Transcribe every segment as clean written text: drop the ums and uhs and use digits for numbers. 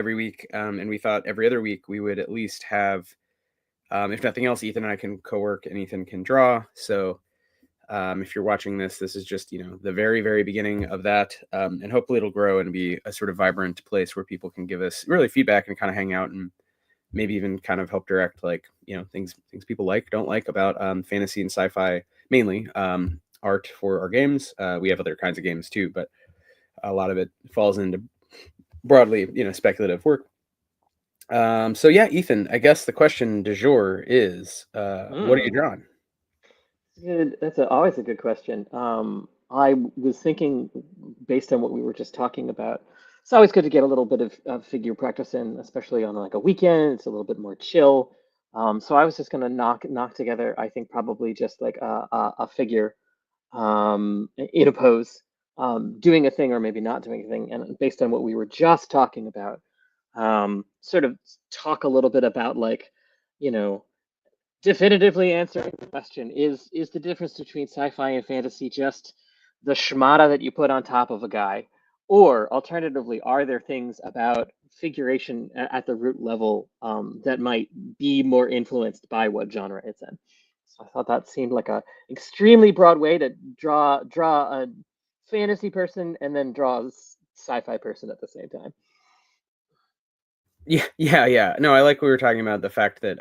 every week, and we thought every other week we would at least have, if nothing else, Ethan and I can co-work, and Ethan can draw. So if you're watching this, this is just, the very, very beginning of that. And hopefully it'll grow and be a sort of vibrant place where people can give us really feedback and kind of hang out and maybe even kind of help direct, like, things people like, don't like about fantasy and sci-fi, mainly art for our games. We have other kinds of games too, but a lot of it falls into broadly, speculative work. So yeah, Ethan, I guess the question du jour is, what are you drawing? Good. That's always a good question. I was thinking, based on what we were just talking about, it's always good to get a little bit of figure practice in, especially on like a weekend. It's a little bit more chill. So I was just gonna knock together, I think probably just like a figure in a pose, doing a thing or maybe not doing a thing. And based on what we were just talking about, sort of talk a little bit about like, you know definitively answering the question, is the difference between sci-fi and fantasy just the schmata that you put on top of a guy? Or alternatively, are there things about figuration at the root level that might be more influenced by what genre it's in? So I thought that seemed like a extremely broad way to draw a fantasy person and then draw a sci-fi person at the same time. Yeah. No, I like we were talking about the fact that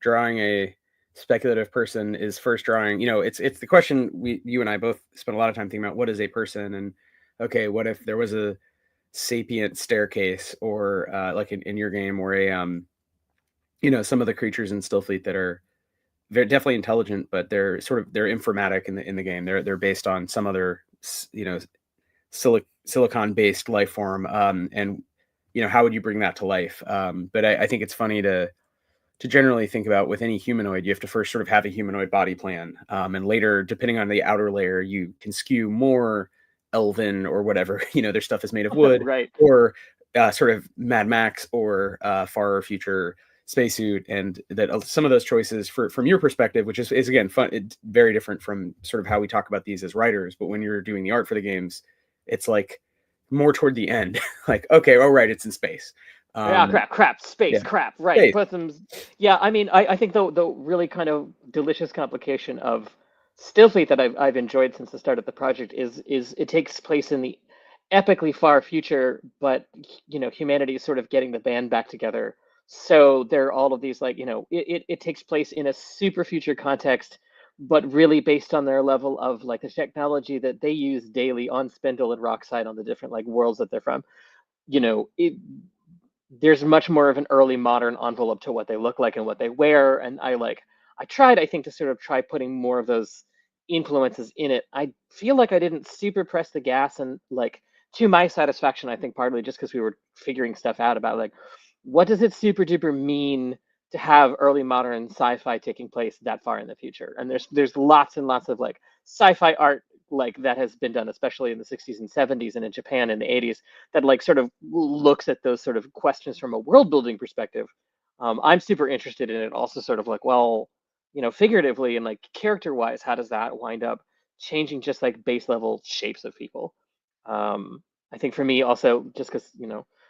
drawing a speculative person is first drawing. It's the question you and I both spent a lot of time thinking about: what is a person? And okay, what if there was a sapient staircase, or like in your game, or a some of the creatures in Stillfleet that are, they're definitely intelligent, but they're informatic in the game. They're based on some other silicon based life form, and how would you bring that to life? But I think it's funny to generally think about, with any humanoid, you have to first sort of have a humanoid body plan, and later, depending on the outer layer, you can skew more elven or whatever. Their stuff is made of wood, Right. or sort of Mad Max, or far future spacesuit. And that some of those choices, from your perspective, which is again fun, it's very different from sort of how we talk about these as writers, but when you're doing the art for the games, it's like more toward the end. Like, okay, all right, it's in space. Yeah, um space, yeah, crap. Right. space. Put them. Yeah, I mean, I think the really kind of delicious complication of Stillfleet that I've enjoyed since the start of the project is it takes place in the epically far future, but humanity is sort of getting the band back together. So there are all of these like it takes place in a super future context, but really based on their level of like the technology that they use daily on Spindle and Rockside on the different like worlds that they're from. It there's much more of an early modern envelope to what they look like and what they wear. And I tried, I think, to sort of try putting more of those influences in it. I feel like I didn't super press the gas, and like to my satisfaction, I think partly just because we were figuring stuff out about like what does it super duper mean to have early modern sci-fi taking place that far in the future. And there's lots and lots of like sci-fi art like that has been done, especially in the 60s and 70s and in Japan in the 80s, that like sort of looks at those sort of questions from a world building perspective. I'm super interested in it also, sort of like, well, figuratively and like character wise, how does that wind up changing just like base level shapes of people? I think for me also, just because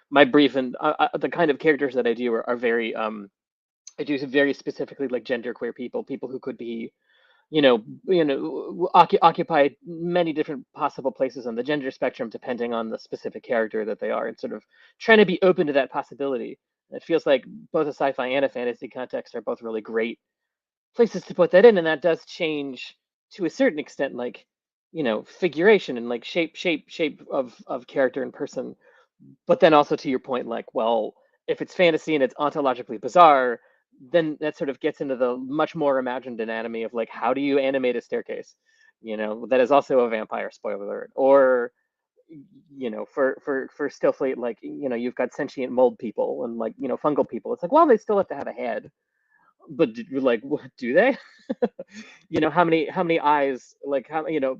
my brief and the kind of characters that I do are very I do very specifically like genderqueer people who could be occupy many different possible places on the gender spectrum depending on the specific character that they are, and sort of trying to be open to that possibility. And it feels like both a sci-fi and a fantasy context are both really great places to put that in, and that does change to a certain extent, like figuration and like shape of character and person. But then also to your point, like, well, if it's fantasy and it's ontologically bizarre, then that sort of gets into the much more imagined anatomy of like, how do you animate a staircase? That is also a vampire, spoiler alert. Or, for Stillfleet, like, you've got sentient mold people and like, fungal people. It's like, well, they still have to have a head, but like, what do they? How many eyes? Like, to a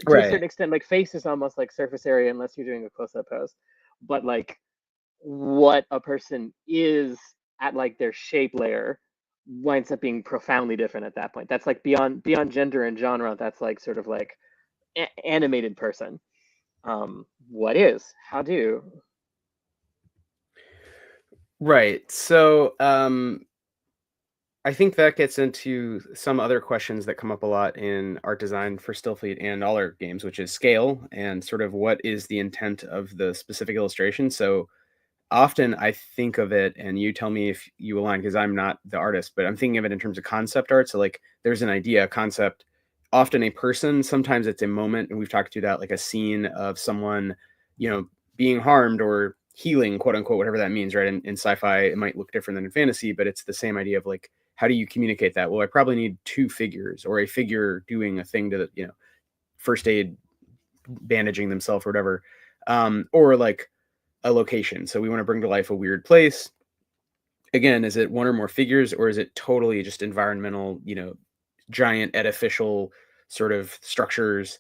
Right. certain extent, like face is almost like surface area unless you're doing a close-up pose. But like what a person is at like their shape layer winds up being profoundly different at that point. That's like beyond gender and genre. That's like sort of like animated person. What is? How do? Right. So I think that gets into some other questions that come up a lot in art design for Stillfleet and all our games, which is scale and sort of what is the intent of the specific illustration. So often I think of it, and you tell me if you align because I'm not the artist, but I'm thinking of it in terms of concept art. So like there's an idea, a concept, often a person, sometimes it's a moment, and we've talked through that, like a scene of someone, being harmed or healing, quote unquote, whatever that means, right? In sci-fi, it might look different than in fantasy, but it's the same idea of like, how do you communicate that? Well, I probably need two figures or a figure doing a thing to, first aid, bandaging themselves or whatever, or like a location. So we want to bring to life a weird place. Again, is it one or more figures, or is it totally just environmental, giant edificial sort of structures,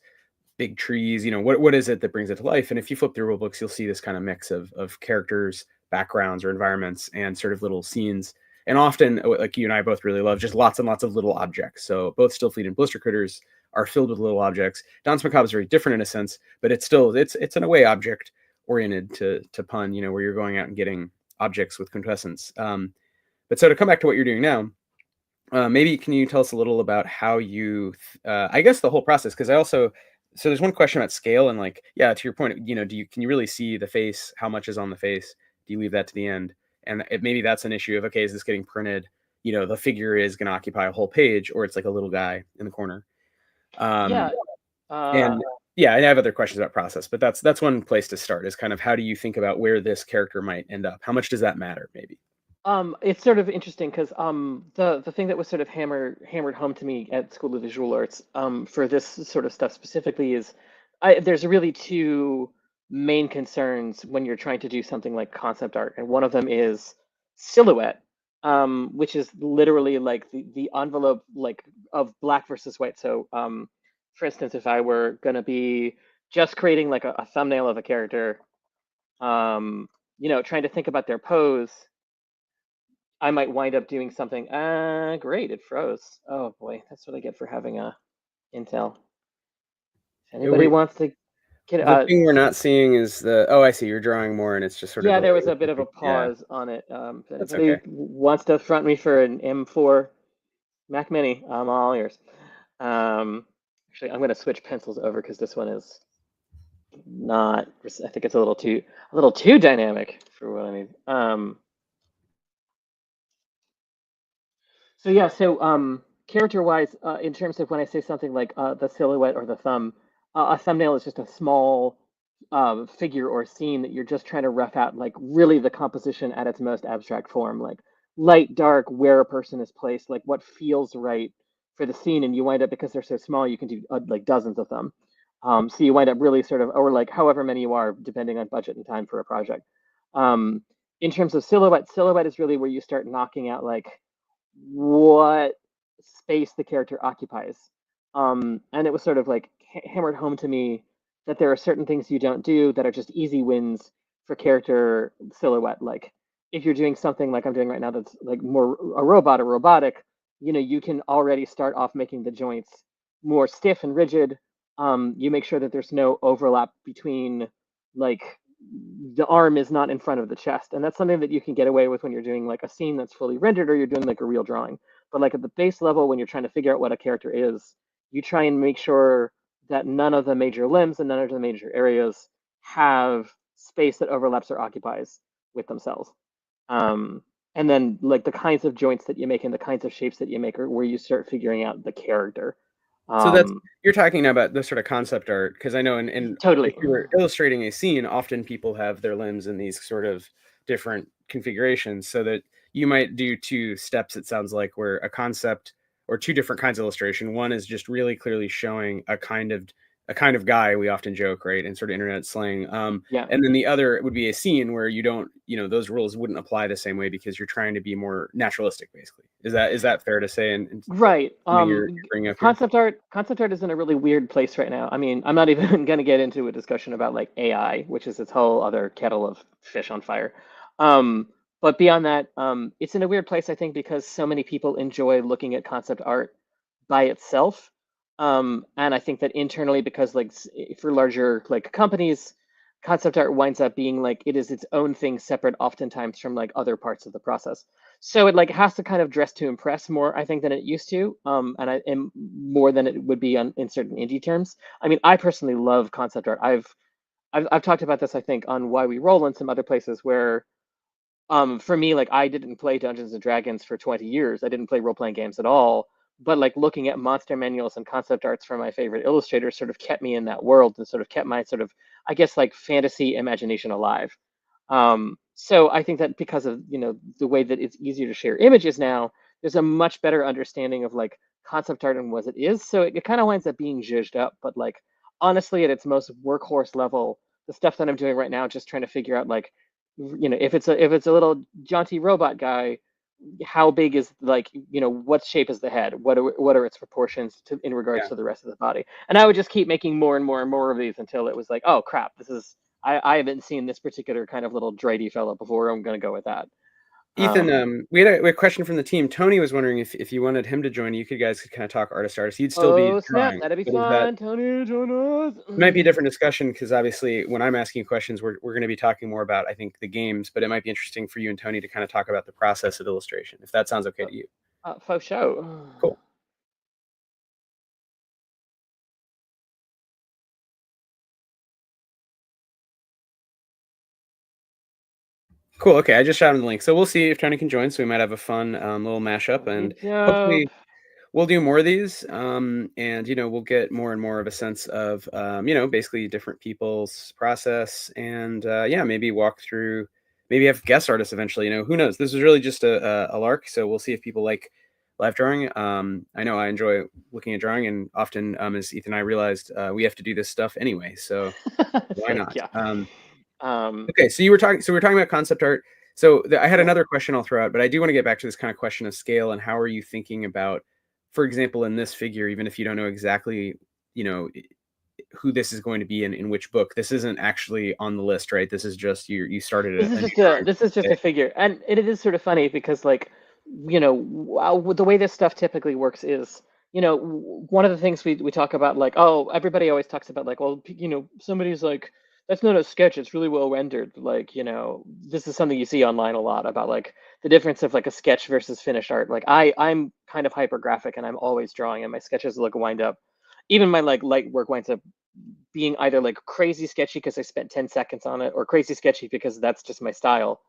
big trees? What is it that brings it to life? And if you flip through rule books, you'll see this kind of mix of characters, backgrounds, or environments, and sort of little scenes. And often, like you and I both really love, just lots and lots of little objects. So both Stillfleet and Blister Critters are filled with little objects. Danse Macabre is very different in a sense, but it's still it's in a way object oriented to pun. Where you're going out and getting objects with quintessence. But so to come back to what you're doing now, maybe can you tell us a little about how you, I guess the whole process? Because so there's one question about scale and like, yeah, to your point, can you really see the face? How much is on the face? Do you leave that to the end? And maybe that's an issue of, okay, is this getting printed? The figure is going to occupy a whole page, or it's like a little guy in the corner. Yeah. And yeah, I have other questions about process, but that's one place to start, is kind of how do you think about where this character might end up? How much does that matter, maybe? It's sort of interesting because the thing that was sort of hammered home to me at School of Visual Arts for this sort of stuff specifically is there's really two main concerns when you're trying to do something like concept art, and one of them is silhouette, which is literally like the envelope like of black versus white. So for instance, if I were gonna be just creating like a thumbnail of a character, trying to think about their pose, I might wind up doing something. Great, it froze. Oh boy, that's what I get for having a Intel. If anybody wants to get The thing we're not seeing is I see, you're drawing more and it's just sort of yeah, there was delayed. a bit of a Yeah, pause on it. If that's anybody okay. wants to front me for an M4 Mac Mini, I'm all ears. Actually, I'm going to switch pencils over because this one is not. I think it's a little too dynamic for what I need. So yeah, character-wise, in terms of when I say something like the silhouette or the thumb, a thumbnail is just a small figure or scene that you're just trying to rough out, like really the composition at its most abstract form, like light, dark, where a person is placed, like what feels right for the scene, and you wind up, because they're so small, you can do like dozens of them. So you wind up really sort of, or like however many you are, depending on budget and time for a project. Um, in terms of silhouette is really where you start knocking out like what space the character occupies. And it was sort of like hammered home to me that there are certain things you don't do that are just easy wins for character silhouette. Like if you're doing something like I'm doing right now that's like more a robot or robotic, you can already start off making the joints more stiff and rigid. You make sure that there's no overlap between like the arm is not in front of the chest, and that's something that you can get away with when you're doing like a scene that's fully rendered or you're doing like a real drawing. But like at the base level, when you're trying to figure out what a character is, you try and make sure that none of the major limbs and none of the major areas have space that overlaps or occupies with themselves. And then like the kinds of joints that you make and the kinds of shapes that you make are where you start figuring out the character. So that's, um you're talking about the sort of concept art, because I know if Totally. you were illustrating a scene, often people have their limbs in these sort of different configurations, so that you might do two steps, it sounds like, where a concept or two different kinds of illustration. One is just really clearly showing a kind of guy, we often joke, right, in sort of internet slang. Yeah. And then the other would be a scene where you don't, those rules wouldn't apply the same way because you're trying to be more naturalistic, basically. Is that fair to say? And Right. something you're bringing up here? Concept art is in a really weird place right now. I mean, I'm not even going to get into a discussion about like AI, which is its whole other kettle of fish on fire. Um, but beyond that, it's in a weird place, I think, because so many people enjoy looking at concept art by itself. And I think that internally, because like for larger like companies, concept art winds up being like it is its own thing, separate oftentimes from like other parts of the process. So it like has to kind of dress to impress more, I think, than it used to, and more than it would be in certain indie terms. I mean, I personally love concept art. I've talked about this, I think, on Why We Roll and some other places where for me, like I didn't play Dungeons and Dragons for 20 years. I didn't play role-playing games at all. But like looking at monster manuals and concept arts from my favorite illustrators sort of kept me in that world and sort of kept my sort of, I guess, like fantasy imagination alive. So I think that because of, the way that it's easier to share images now, there's a much better understanding of like concept art and what it is. So it kind of winds up being zhuzhed up. But like honestly, at its most workhorse level, the stuff that I'm doing right now, just trying to figure out like, if it's a little jaunty robot guy, how big is like, what shape is the head? What are its proportions in regards Yeah. to the rest of the body? And I would just keep making more and more and more of these until it was like, oh crap, this is I haven't seen this particular kind of little droidy fellow before. I'm gonna go with that. Ethan, we had a question from the team. Tony was wondering if you wanted him to join you guys could kind of talk artist. You'd still be Oh snap, drawing, that'd be but is that fun. Tony, join us. it might be a different discussion because obviously when I'm asking questions, we're going to be talking more about, I think, the games, but it might be interesting for you and Tony to kind of talk about the process of illustration, if that sounds okay to you. Faux show. Cool. Cool. Okay, I just shot him the link, so we'll see if Tony can join. So we might have a fun little mashup, That'd be and dope. hopefully we'll do more of these, and we'll get more and more of a sense of basically different people's process, and yeah, maybe walk through, maybe have guest artists eventually. Who knows? This is really just a lark, so we'll see if people like live drawing. I know I enjoy looking at drawing, and often, as Ethan and I realized, we have to do this stuff anyway, so why not? Yeah. Okay, so we're talking about concept art. So I had Yeah. another question I'll throw out, but I do want to get back to this kind of question of scale and how are you thinking about, for example, in this figure, even if you don't know exactly, you know, who this is going to be in which book, this isn't actually on the list, right? This is just you started This is a new just a drawing. this is just a figure, and it is sort of funny because like, the way this stuff typically works is, one of the things we talk about, like, oh, everybody always talks about like, well, somebody's like, that's not a sketch, it's really well rendered. Like, this is something you see online a lot about like the difference of like a sketch versus finished art. Like I'm kind of hypergraphic and I'm always drawing, and my sketches look wind up, even my like light work winds up being either like crazy sketchy because I spent 10 seconds on it, or crazy sketchy because that's just my style,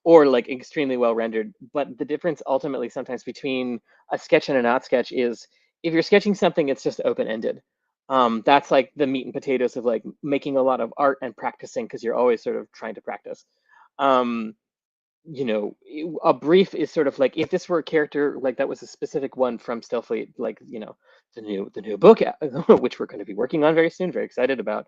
or like extremely well rendered. But the difference ultimately sometimes between a sketch and a not sketch is if you're sketching something, it's just open ended. That's like the meat and potatoes of like making a lot of art and practicing because you're always sort of trying to practice. Um, a brief is sort of like if this were a character like that was a specific one from Stillfleet, like the new book, which we're going to be working on very soon, very excited about.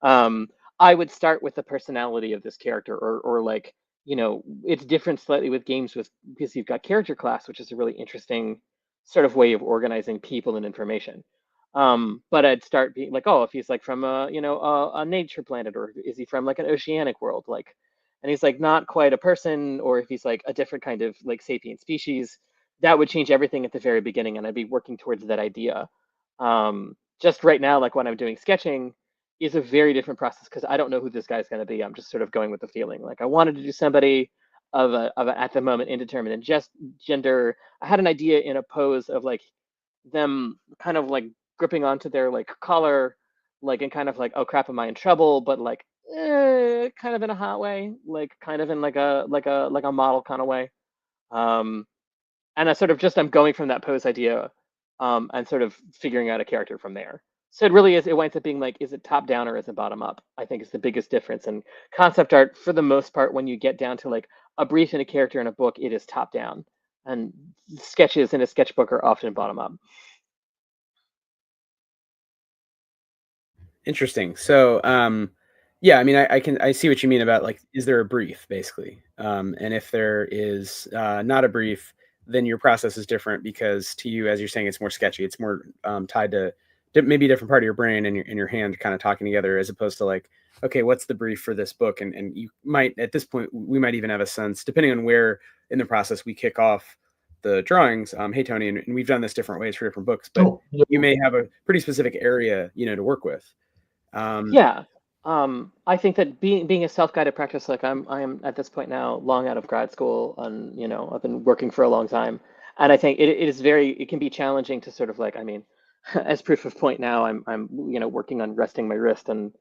Um, I would start with the personality of this character, or like it's different slightly with games with because you've got character class, which is a really interesting sort of way of organizing people and information. But I'd start being like, oh, if he's like from a nature planet, or is he from like an oceanic world, like, and he's like not quite a person, or if he's like a different kind of like sapient species, that would change everything at the very beginning, and I'd be working towards that idea. Just right now, like when I'm doing sketching, is a very different process because I don't know who this guy's going to be. I'm just sort of going with the feeling. Like I wanted to do somebody of a at the moment indeterminate just gender. I had an idea in a pose of like them kind of like gripping onto their like collar, like and kind of like, oh crap, am I in trouble? But like, kind of in a hot way, like kind of in like a model kind of way. Um, and I sort of just I'm going from that pose idea, and sort of figuring out a character from there. So it really is. It winds up being like, is it top down or is it bottom up? I think is the biggest difference. And concept art, for the most part, when you get down to like a brief and a character in a book, it is top down, and sketches in a sketchbook are often bottom up. Interesting. So, yeah, I mean, I see what you mean about like, is there a brief, basically? And if there is not a brief, then your process is different because to you, as you're saying, it's more sketchy. It's more tied to maybe a different part of your brain and your hand kind of talking together, as opposed to like, okay, what's the brief for this book? And you might at this point we might even have a sense, depending on where in the process we kick off the drawings. Hey Tony, and we've done this different ways for different books, but Oh, yeah. you may have a pretty specific area to work with. Um, Yeah. I think that being a self-guided practice, like I am at this point now, long out of grad school, and I've been working for a long time, and I think it can be challenging to sort of like, I mean, as proof of point now, I'm working on resting my wrist and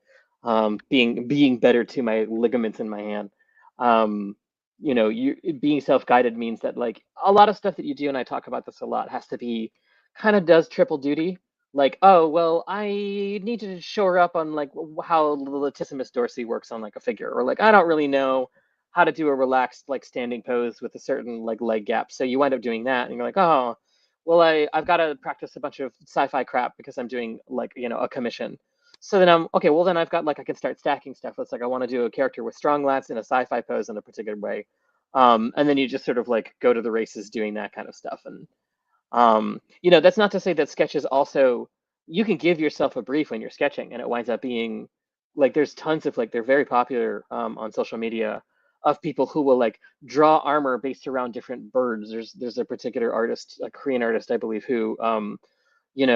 being better to my ligaments in my hand. Um, you being self-guided means that like a lot of stuff that you do, and I talk about this a lot, has to be kind of does triple duty. Like, oh well, I need to shore up on like how the latissimus dorsi works on like a figure, or like I don't really know how to do a relaxed like standing pose with a certain like leg gap. So you wind up doing that, and you're like, oh, well, I've got to practice a bunch of sci-fi crap because I'm doing like a commission. So then I'm okay. Well, then I've got like I can start stacking stuff. It's like I want to do a character with strong lats in a sci-fi pose in a particular way, and then you just sort of like go to the races doing that kind of stuff. And that's not to say that sketches also, you can give yourself a brief when you're sketching and it winds up being like there's tons of like they're very popular on social media of people who will like draw armor based around different birds. There's a particular artist, a Korean artist, I believe, who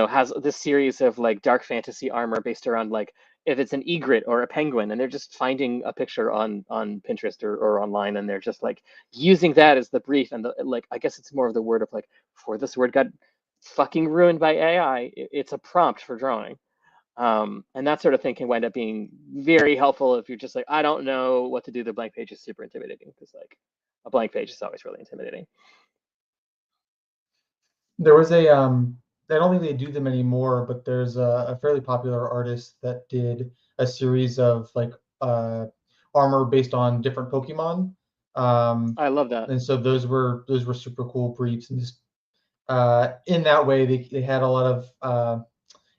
has this series of like dark fantasy armor based around like if it's an egret or a penguin, and they're just finding a picture on Pinterest or online, and they're just like using that as the brief, and like I guess it's more of the word of like before this word got fucking ruined by AI, it's a prompt for drawing. And that sort of thing can wind up being very helpful if you're just like, I don't know what to do. The blank page is super intimidating because like a blank page is always really intimidating. There was I don't think they do them anymore, but there's a fairly popular artist that did a series of like uh, armor based on different Pokemon. I love that. And so those were super cool briefs, and just in that way they had a lot of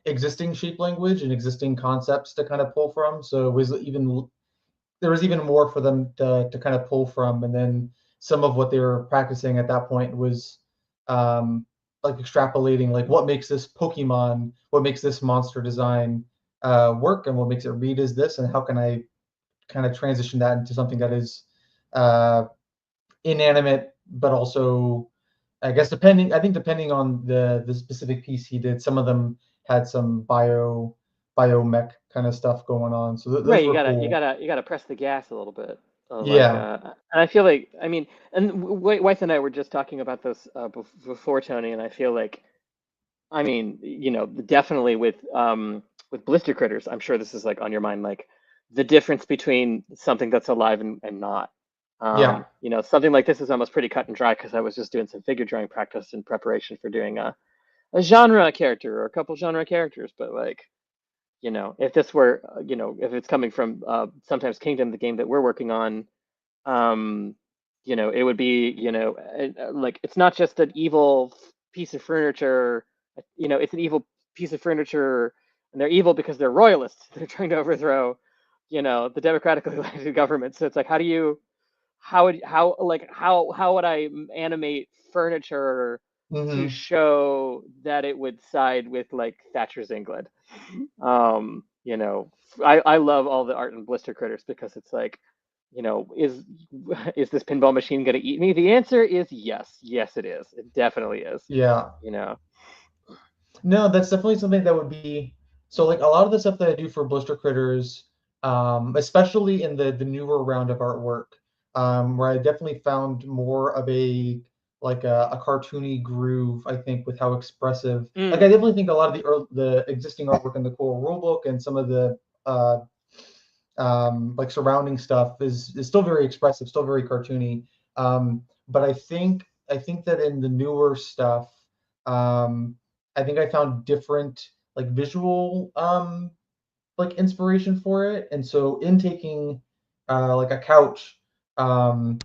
existing shape language and existing concepts to kind of pull from. So it was even there was even more for them to kind of pull from. And then some of what they were practicing at that point was um, like extrapolating, like what makes this Pokemon, what makes this monster design work, and what makes it read as this, and how can I kind of transition that into something that is uh, inanimate, but also, I guess depending on the specific piece he did, some of them had some biomech kind of stuff going on. So those Right, were cool. you gotta press the gas a little bit. Like, Yeah. and I feel like, I mean, and Wythe and I were just talking about this before, Tony, and I feel like, I mean, definitely with Blister Critters, I'm sure this is like on your mind, like the difference between something that's alive and not. Yeah. Something like this is almost pretty cut and dry because I was just doing some figure drawing practice in preparation for doing a genre character or a couple genre characters, but like if this were, if it's coming from sometimes Kingdom, the game that we're working on, um, it would be, like it's not just an evil piece of furniture, it's an evil piece of furniture, and they're evil because they're royalists. They're trying to overthrow, the democratically elected government. So it's like, how would I animate furniture to Hmm. show that it would side with like Thatcher's England? Um, you know, I love all the art in Blister Critters because it's like, is this pinball machine going to eat me? The answer is yes. Yes, it is. It definitely is. Yeah. You know. No, that's definitely something that would be so like a lot of the stuff that I do for Blister Critters, especially in the newer round of artwork, where I definitely found more of a like a cartoony groove, I think, with how expressive. Like I Mm, definitely think a lot of the existing artwork in the core rulebook and some of the uh, like surrounding stuff is still very expressive, still very cartoony. But I think that in the newer stuff, um, I think I found different like visual like inspiration for it. And so in taking like a couch, um,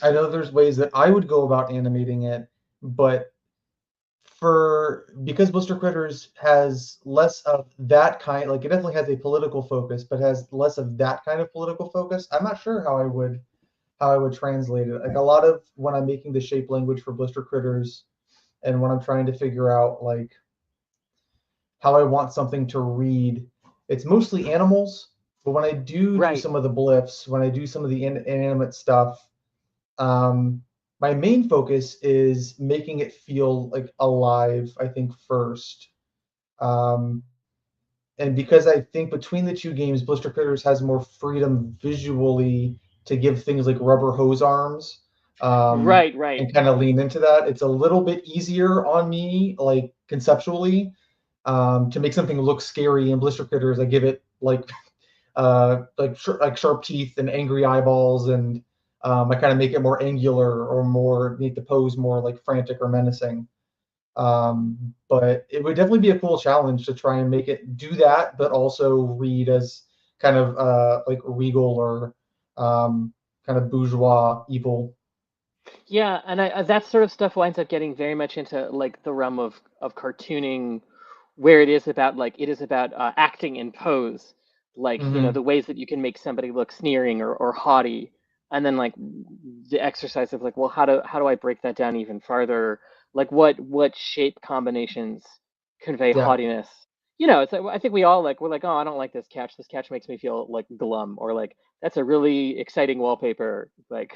I know there's ways that I would go about animating it, but for because Blister Critters has less of that kind, like it definitely has a political focus, but has less of that kind of political focus. I'm not sure how I would translate it. Like a lot of when I'm making the shape language for Blister Critters, and when I'm trying to figure out like how I want something to read, it's mostly animals. But when I do right. some of the glyphs, when I do some of the inanimate stuff, um, my main focus is making it feel like alive, I think, first. Um, and because I think between the two games, Blister Critters has more freedom visually to give things like rubber hose arms, Right. and kind of lean into that. It's a little bit easier on me, like conceptually, to make something look scary. In Blister Critters, I give it like sharp teeth and angry eyeballs, and I kind of make it more angular or more make the pose more like frantic or menacing. But it would definitely be a cool challenge to try and make it do that, but also read as kind of like regal or kind of bourgeois evil. Yeah, and that sort of stuff winds up getting very much into like the realm of cartooning, where it is about acting in pose, like Mm-hmm. the ways that you can make somebody look sneering or haughty, and then like the exercise of like, well, how do I break that down even farther? Like what shape combinations convey Yeah. haughtiness? It's like, I think we're like, oh, I don't like this couch. This couch makes me feel like glum, or like that's a really exciting wallpaper, like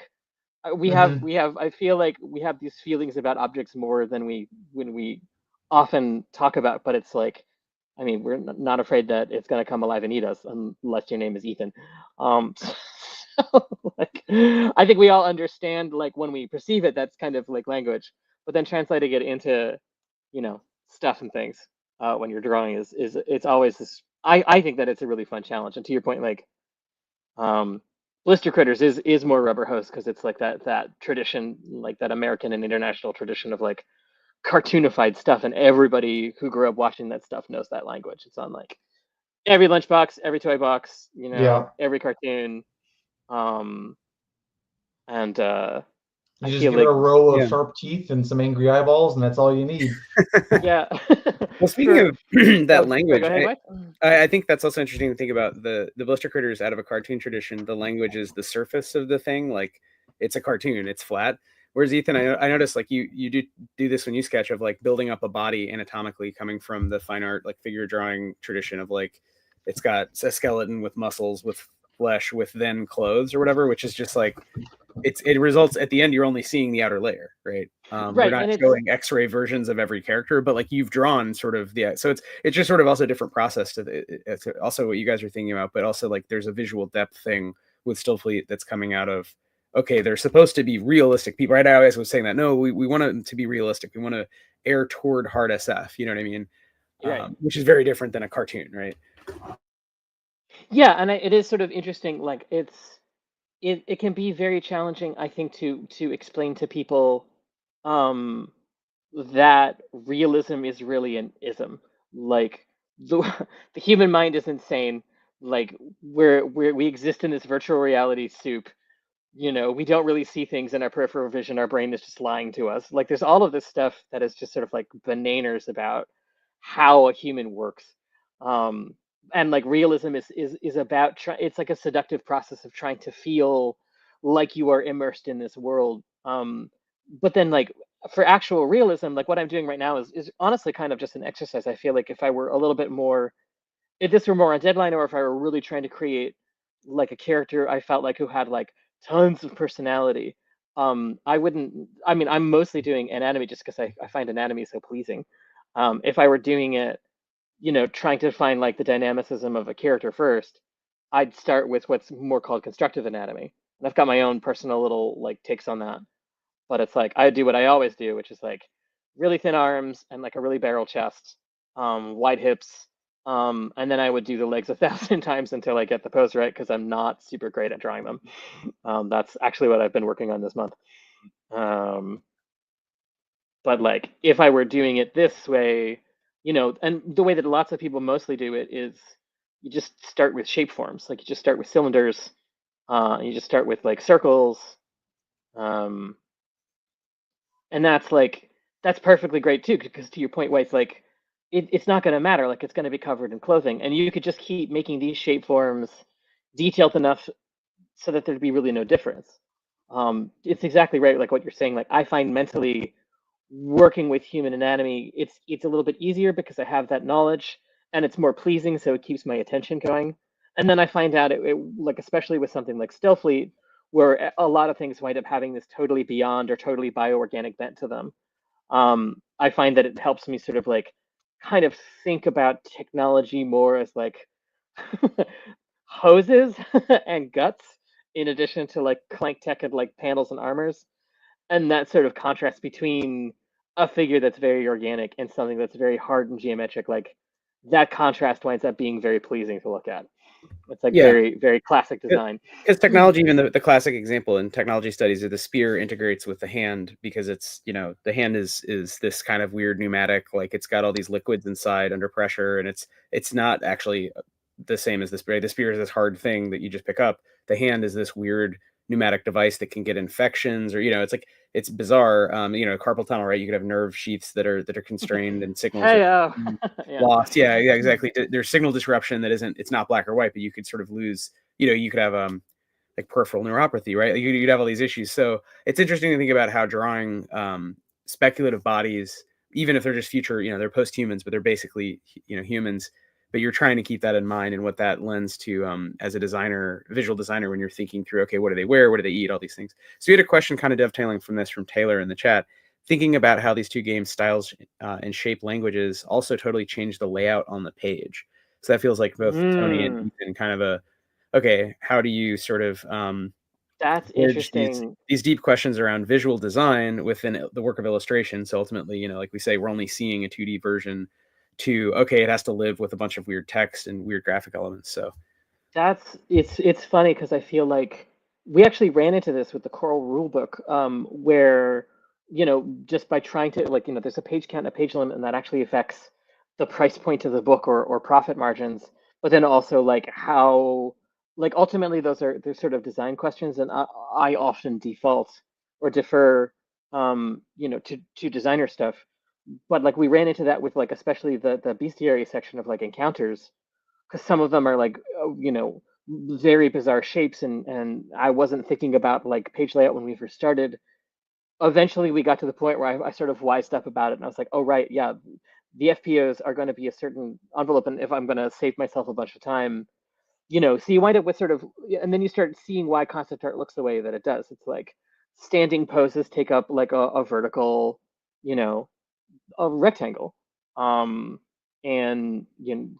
Mm-hmm. we have I feel like we have these feelings about objects more than we often talk about, but it's like, I mean, we're not afraid that it's going to come alive and eat us unless your name is Ethan. So, like, I think we all understand, like, when we perceive it, that's kind of like language, but then translating it into stuff and things when you're drawing is it's always this. I think that it's a really fun challenge, and to your point, like, um, Blister Critters is more rubber hose because it's like that tradition, like that American and international tradition of like cartoonified stuff, and everybody who grew up watching that stuff knows that language. It's on like every lunchbox, every toy box, Yeah. every cartoon. Um, and I You just feel give it like, a row of Yeah. sharp teeth and some angry eyeballs, and that's all you need. yeah. Well, speaking For of oh, that sorry, go language, ahead, I, Mike. I I think that's also interesting to think about the Blister Critters out of a cartoon tradition. The language is the surface of the thing, like it's a cartoon, it's flat. Whereas Ethan, I noticed like you do this when you sketch of like building up a body anatomically, coming from the fine art like figure drawing tradition of like it's got a skeleton with muscles, with flesh, with then clothes or whatever, which is just like it results at the end you're only seeing the outer layer, right? We're Right, not and it's showing x-ray versions of every character, but like you've drawn sort of the, so it's just sort of also a different process it's also what you guys are thinking about, but also like there's a visual depth thing with Stillfleet that's coming out of, okay, they're supposed to be realistic people, right? I always was saying that no, we want them to be realistic, we want to err toward hard SF, you know what I mean? right. Which is very different than a cartoon, right? Yeah, and it is sort of interesting. Like it can be very challenging, I think, to explain to people um, that realism is really an ism. Like the the human mind is insane. Like we exist in this virtual reality soup. We don't really see things in our peripheral vision. Our brain is just lying to us. Like there's all of this stuff that is just sort of like bananas about how a human works. Um, and like realism is about it's like a seductive process of trying to feel like you are immersed in this world. But then like for actual realism, like what I'm doing right now is honestly kind of just an exercise. I feel like if I were a little bit more, if this were more on deadline, or if I were really trying to create like a character I felt like who had like tons of personality, I wouldn't. I mean, I'm mostly doing anatomy just because I find anatomy so pleasing. If I were doing it, trying to find like the dynamicism of a character first, I'd start with what's more called constructive anatomy. And I've got my own personal little like takes on that. But it's like I do what I always do, which is like really thin arms and like a really barrel chest, wide hips, and then I would do the legs 1,000 times until I get the pose right because I'm not super great at drawing them. That's actually what I've been working on this month. Um, but like if I were doing it this way, and the way that lots of people mostly do it is you just start with shape forms. Like you just start with cylinders, you just start with like circles. Um, and that's perfectly great too, because to your point, Why it's like it's not going to matter. Like it's going to be covered in clothing, and you could just keep making these shape forms detailed enough so that there'd be really no difference. It's exactly right, like what you're saying. Like I find mentally working with human anatomy, it's a little bit easier because I have that knowledge, and it's more pleasing, so it keeps my attention going. And then I find out like especially with something like Stillfleet, where a lot of things wind up having this totally beyond or totally bioorganic bent to them. I find that it helps me sort of like kind of think about technology more as like hoses and guts, in addition to like clank tech and like panels and armors, and that sort of contrast between a figure that's very organic and something that's very hard and geometric, like that contrast winds up being very pleasing to look at. It's like Yeah. very, very classic design. Because technology, even the classic example in technology studies, is the spear integrates with the hand, because it's, the hand is this kind of weird pneumatic, like it's got all these liquids inside under pressure, and it's not actually the same as the spear. The spear is this hard thing that you just pick up. The hand is this weird pneumatic device that can get infections, or it's like, it's bizarre. Carpal tunnel, right? You could have nerve sheaths that are constrained, and signals Hey, are yeah. lost. Yeah, exactly. There's signal disruption that it's not black or white, but you could sort of lose. You could have like peripheral neuropathy, right? You'd have all these issues. So it's interesting to think about how drawing speculative bodies, even if they're just future, they're post-humans, but they're basically humans. But you're trying to keep that in mind, and what that lends to as a designer, visual designer, when you're thinking through, okay, what do they wear, what do they eat, all these things. So we had a question kind of dovetailing from this from Taylor in the chat, thinking about how these two games styles and shape languages also totally change the layout on the page. So that feels like both Tony and Ethan kind of a, okay, how do you sort of That's bridge interesting. these deep questions around visual design within the work of illustration? So ultimately, like we say, we're only seeing a 2D version, to, okay, it has to live with a bunch of weird text and weird graphic elements. So It's funny because I feel like we actually ran into this with the Coral rulebook, where just by trying to, like, there's a page count and a page limit, and that actually affects the price point of the book or profit margins. But then also like how, like, ultimately they're sort of design questions, and I often default or defer to designer stuff. But like we ran into that with, like, especially the bestiary section of like encounters, because some of them are like very bizarre shapes, and I wasn't thinking about like page layout when we first started. Eventually we got to the point where I sort of wised up about it, and I was like, oh right, yeah, the FPOs are going to be a certain envelope, and if I'm going to save myself a bunch of time, so you wind up with sort of, and then you start seeing why concept art looks the way that it does. It's like standing poses take up like a vertical, you know a rectangle. And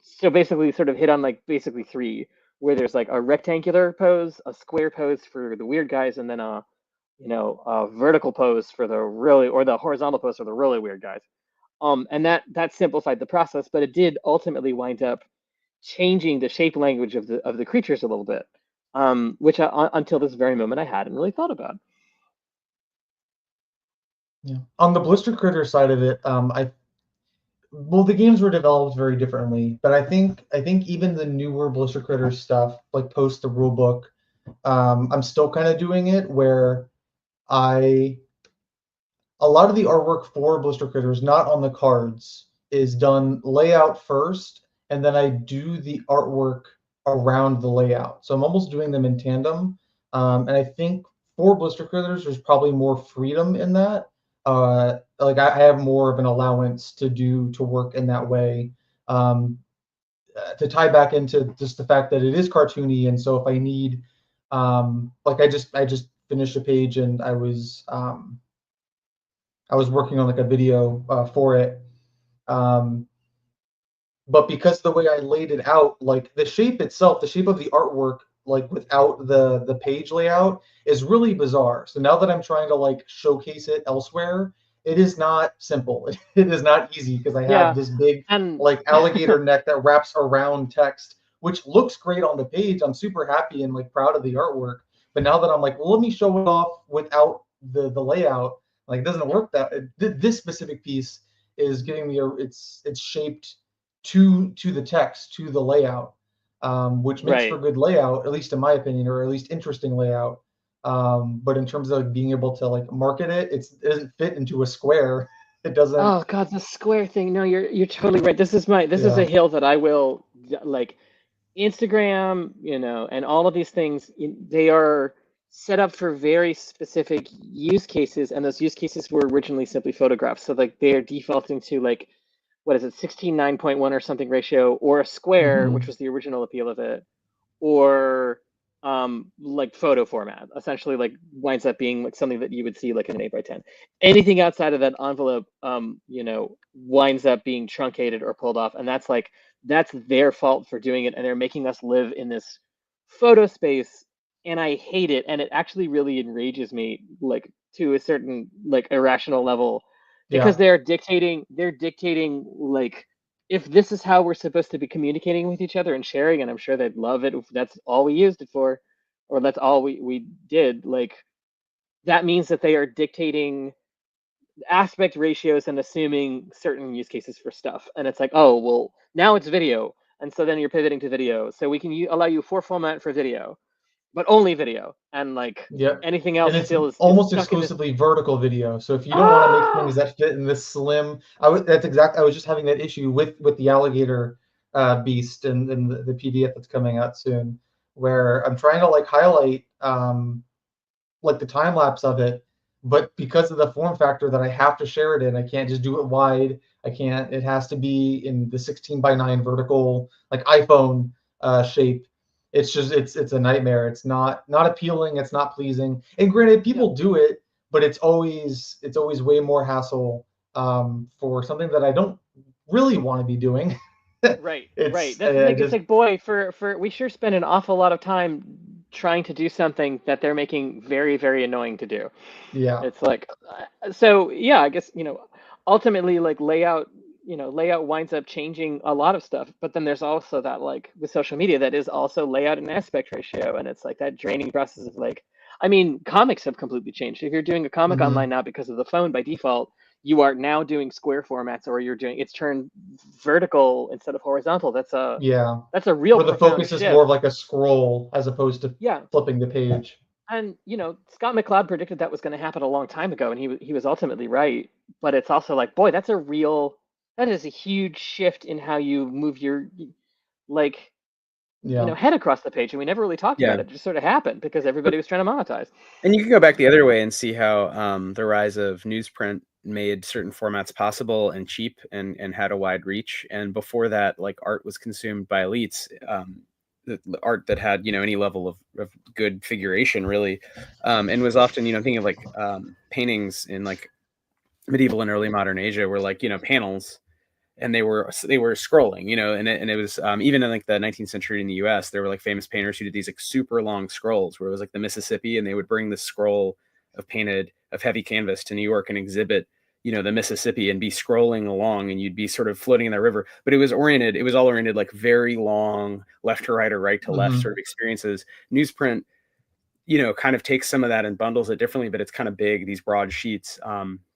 so basically sort of hit on like basically three, where there's like a rectangular pose, a square pose for the weird guys, and then a vertical pose for the really, or the horizontal pose for the really weird guys. And that simplified the process, but it did ultimately wind up changing the shape language of the creatures a little bit, which until this very moment I hadn't really thought about. Yeah. On the Blister Critter side of it, well, the games were developed very differently, but I think even the newer Blister Critter stuff, like post the rulebook, I'm still kind of doing it where a lot of the artwork for Blister Critters, not on the cards, is done layout first, and then I do the artwork around the layout. So I'm almost doing them in tandem. And I think for Blister Critters, there's probably more freedom in that. Like I have more of an allowance to work in that way. To tie back into just the fact that it is cartoony, and so if I need, like I just finished a page, and I was working on like a video for it. But because the way I laid it out, like the shape itself, the shape of the artwork, like without the page layout, is really bizarre. So now that I'm trying to like showcase it elsewhere, it is not simple. It is not easy because I have this big And like alligator neck that wraps around text, which looks great on the page. I'm super happy and like proud of the artwork. But now that I'm like, well, let me show it off without the layout, like it doesn't work. This specific piece is getting it's shaped to the text, to the layout, which makes for right. good layout, at least in my opinion, or at least interesting layout. But in terms of being able to like market it, it doesn't fit into a square. It doesn't. Oh God, the square thing. No, you're totally right. This is a hill that I will, like, Instagram, and all of these things. They are set up for very specific use cases, and those use cases were originally simply photographs. So like they are defaulting to like, what is it, 16:9.1 or something ratio, or a square, which was the original appeal of it, or like photo format, essentially like winds up being like something that you would see like in an 8x10. Anything outside of that envelope, you know, winds up being truncated or pulled off. And that's their fault for doing it. And they're making us live in this photo space. And I hate it. And it actually really enrages me, like to a certain like irrational level, because they're dictating like, if this is how we're supposed to be communicating with each other and sharing, and I'm sure they'd love it if that's all we used it for, or that's all we did, like that means that they are dictating aspect ratios and assuming certain use cases for stuff. And it's like, oh, well, now it's video. And so then you're pivoting to video. So we can allow you for format for video, but only video. And like anything else and it's still is almost stuck exclusively vertical video. So if you don't want to make things that fit in this slim, I was just having that issue with the alligator beast and the PDF that's coming out soon, where I'm trying to like highlight like the time lapse of it, but because of the form factor that I have to share it in, I can't just do it wide. I can't. It has to be in the 16:9 vertical, like iPhone shape. It's just it's a nightmare. It's not appealing. It's not pleasing. And granted, people do it, but it's always way more hassle for something that I don't really want to be doing. Right. That's the thing. It's like, boy, for we sure spend an awful lot of time trying to do something that they're making very, very annoying to do. Yeah. It's like, so yeah, I guess, you know, ultimately like layout winds up changing a lot of stuff, but then there's also that like with social media that is also layout and aspect ratio. And it's like that draining process of like, I mean, comics have completely changed. If you're doing a comic online now because of the phone by default, you are now doing square formats, or it's turned vertical instead of horizontal. That's a real where the focus is more of like a scroll as opposed to flipping the page. And you know, Scott McCloud predicted that was going to happen a long time ago, and he was ultimately right. But it's also like, boy, that is a huge shift in how you move your like you know, head across the page, and we never really talked about it. It just sort of happened because everybody was trying to monetize. And you can go back the other way and see how the rise of newsprint made certain formats possible and cheap and had a wide reach. And before that, like art was consumed by elites, the art that had, you know, any level of good figuration really, and was often, you know, thinking of like paintings in like medieval and early modern Asia were like, you know, panels, and they were scrolling, you know, and it was even in like the 19th century in the US, there were like famous painters who did these like super long scrolls where it was like the Mississippi, and they would bring the scroll of heavy canvas to New York and exhibit, you know, the Mississippi and be scrolling along, and you'd be sort of floating in that river. But it was all oriented like very long left to right or right to left sort of experiences. Newsprint, you know, kind of takes some of that and bundles it differently, but it's kind of big, these broad sheets,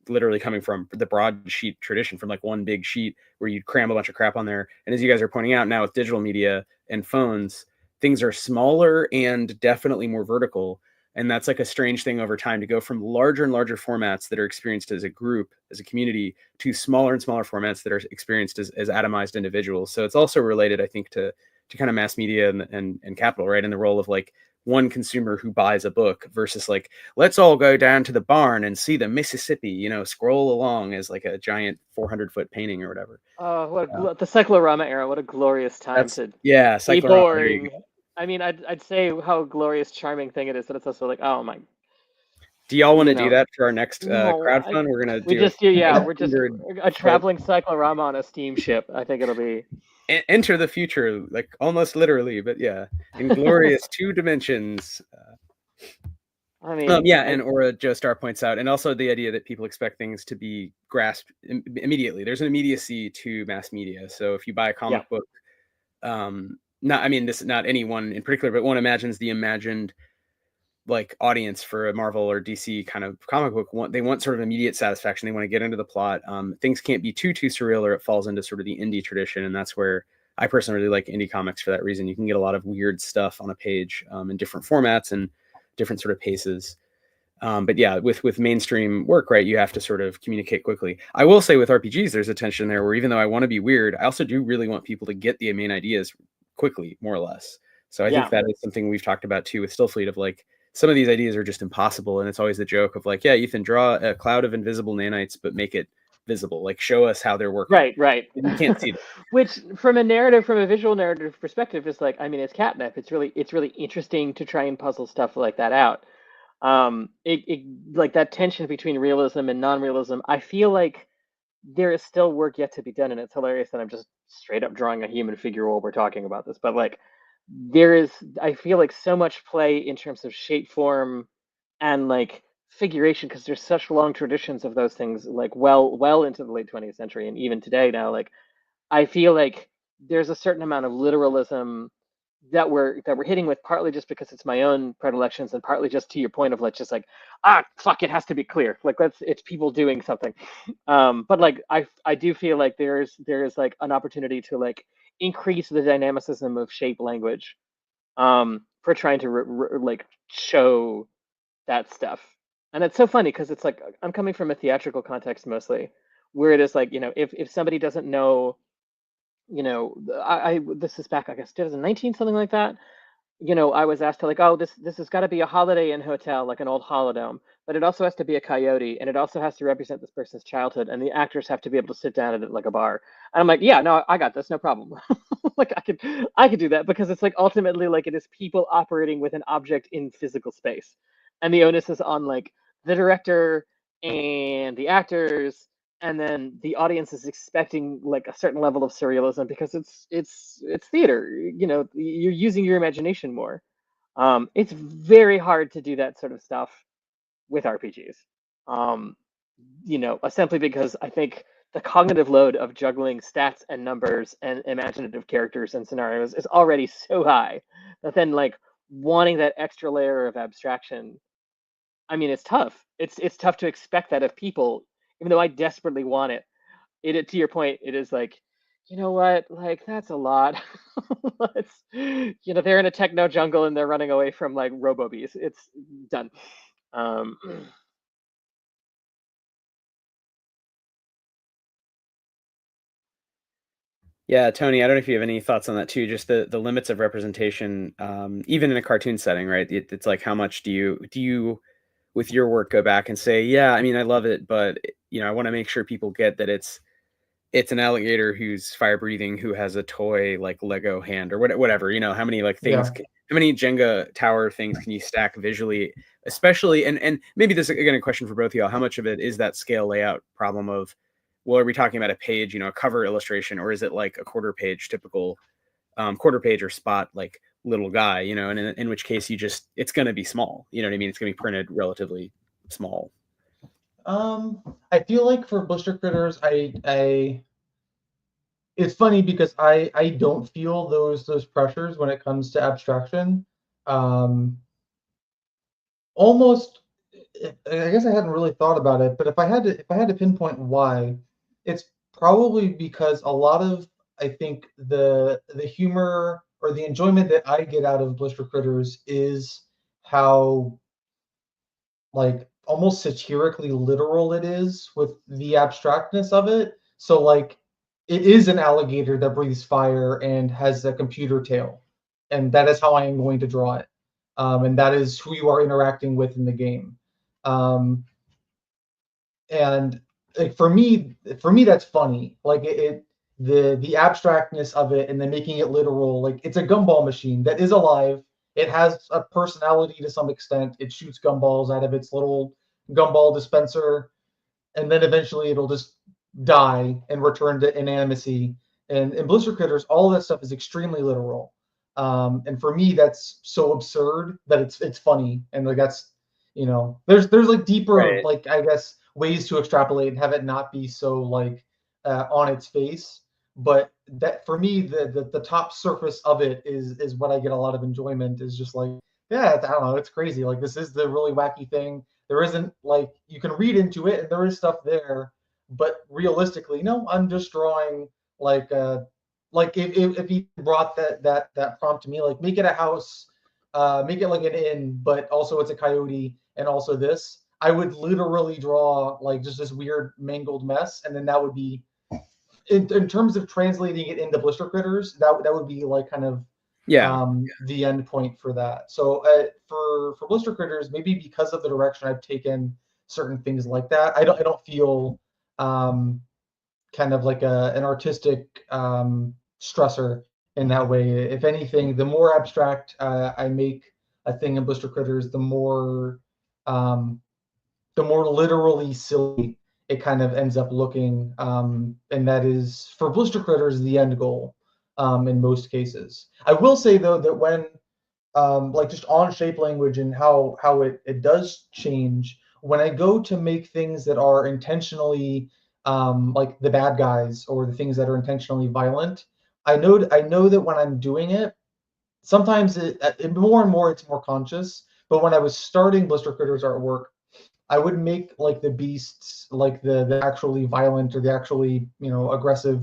literally coming from the broad sheet tradition, from like one big sheet where you cram a bunch of crap on there. And as you guys are pointing out now with digital media and phones, things are smaller and definitely more vertical. And that's like a strange thing over time, to go from larger and larger formats that are experienced as a group, as a community, to smaller and smaller formats that are experienced as atomized individuals. So it's also related, I think, to kind of mass media and capital, right? And the role of like one consumer who buys a book versus like, let's all go down to the barn and see the Mississippi, you know, scroll along as like a giant 400-foot painting or whatever. The cyclorama era, what a glorious time to be boring. I mean, I'd say how glorious, charming thing it is, but it's also like, oh my. Do y'all want to do that for our next crowdfund? We're gonna we're just a traveling cyclorama on a steamship. I think it'll be enter the future, like almost literally, but yeah, in glorious 2 dimensions. I mean, and Aura Joe Star points out, and also the idea that people expect things to be grasped immediately. There's an immediacy to mass media. So if you buy a comic book, not anyone in particular, but one imagines the imagined like audience for a Marvel or DC kind of comic book. They want sort of immediate satisfaction. They want to get into the plot. Things can't be too surreal, or it falls into sort of the indie tradition. And that's where I personally really like indie comics for that reason. You can get a lot of weird stuff on a page in different formats and different sort of paces. But yeah, with mainstream work, right, you have to sort of communicate quickly. I will say with RPGs, there's a tension there where even though I want to be weird, I also do really want people to get the main ideas quickly, more or less. So I think that is something we've talked about too with Stillfleet, of like, some of these ideas are just impossible. And it's always the joke of like, yeah, Ethan, draw a cloud of invisible nanites, but make it visible. Like, show us how they're working. Right. And you can't see them. Which, from a visual narrative perspective, is like, I mean, it's catnip. It's really interesting to try and puzzle stuff like that out. It like that tension between realism and non-realism. I feel like there is still work yet to be done, and it's hilarious that I'm just straight up drawing a human figure while we're talking about this. But like, I feel like so much play in terms of shape, form, and like figuration, because there's such long traditions of those things, like well into the late 20th century, and even today now. Like, I feel like there's a certain amount of literalism that we're hitting with, partly just because it's my own predilections, and partly just to your point of like, just like, fuck, it has to be clear. Like, it's people doing something. But like, I do feel like there's like an opportunity to like increase the dynamicism of shape language, for trying to like show that stuff. And it's so funny because it's like, I'm coming from a theatrical context mostly, where it is like, if somebody doesn't know, I this is back, I guess, 2019, something like that. I was asked to like, oh, this has got to be a Holiday Inn hotel, like an old holodome, but it also has to be a coyote, and it also has to represent this person's childhood, and the actors have to be able to sit down at it like a bar. And I'm like, yeah, no, I got this, no problem. Like, I could do that, because it's like, ultimately, like, it is people operating with an object in physical space, and the onus is on like the director and the actors, and then the audience is expecting like a certain level of surrealism, because it's theater. You're using your imagination more. It's very hard to do that sort of stuff with RPGs. Um, simply because I think the cognitive load of juggling stats and numbers and imaginative characters and scenarios is already so high that then like wanting that extra layer of abstraction, I mean, it's tough. It's tough to expect that of people, even though I desperately want it. To your point, it is like, you know what? Like, that's a lot. They're in a techno jungle and they're running away from like robo-bees. It's done. Um, Yeah, Tony, I don't know if you have any thoughts on that too. Just the limits of representation, even in a cartoon setting, right? It's like, how much do you with your work go back and say, yeah, I mean, I love it, but I want to make sure people get that it's an alligator who's fire breathing, who has a toy like Lego hand or whatever. How many like things, Yeah. how many Jenga tower things can you stack visually, especially, and maybe this is again a question for both of y'all. How much of it is that scale layout problem of, well, are we talking about a page, a cover illustration, or is it like a quarter page typical quarter page or spot like little guy, and in which case it's going to be small, you know what I mean? It's going to be printed relatively small. I feel like for Blister Critters, it's funny because I don't feel those pressures when it comes to abstraction. Almost, I guess I hadn't really thought about it, but if I had to pinpoint why, it's probably because a lot of, I think, the humor or the enjoyment that I get out of Blister Critters is how like almost satirically literal it is with the abstractness of it. So like, it is an alligator that breathes fire and has a computer tail, and that is how I am going to draw it. And that is who you are interacting with in the game. And like, for me, that's funny. Like, the abstractness of it, and then making it literal. Like, it's a gumball machine that is alive. It has a personality to some extent. It shoots gumballs out of its little gumball dispenser, and then eventually it'll just die and return to inanimacy. And in Blister Critters, all of that stuff is extremely literal. And for me, that's so absurd that it's funny, and like, that's, there's like deeper, Right. like, I guess, ways to extrapolate and have it not be so like on its face. But that, for me, the top surface of it is what I get a lot of enjoyment, is just like, yeah, I don't know, it's crazy. Like, this is the really wacky thing. There isn't, like, you can read into it and there is stuff there, but realistically, no, I'm just drawing like if he brought that prompt to me, like, make it a house, make it like an inn, but also it's a coyote, and also this, I would literally draw like just this weird mangled mess, and then that would be, in terms of translating it into Blister Critters, that would be like kind of Yeah. the end point for that. So for Blister Critters, maybe because of the direction I've taken certain things like that, I don't feel kind of like an artistic stressor in that way. If anything, the more abstract I make a thing in Blister Critters, the more literally silly it kind of ends up looking, and that is for Blister Critters the end goal in most cases. I will say though that when like just on shape language and how it does change when I go to make things that are intentionally like the bad guys or the things that are intentionally violent. I know that when I'm doing it, sometimes it more and more it's more conscious. But when I was starting Blister Critters artwork, I would make like the beasts, like the actually violent or the actually aggressive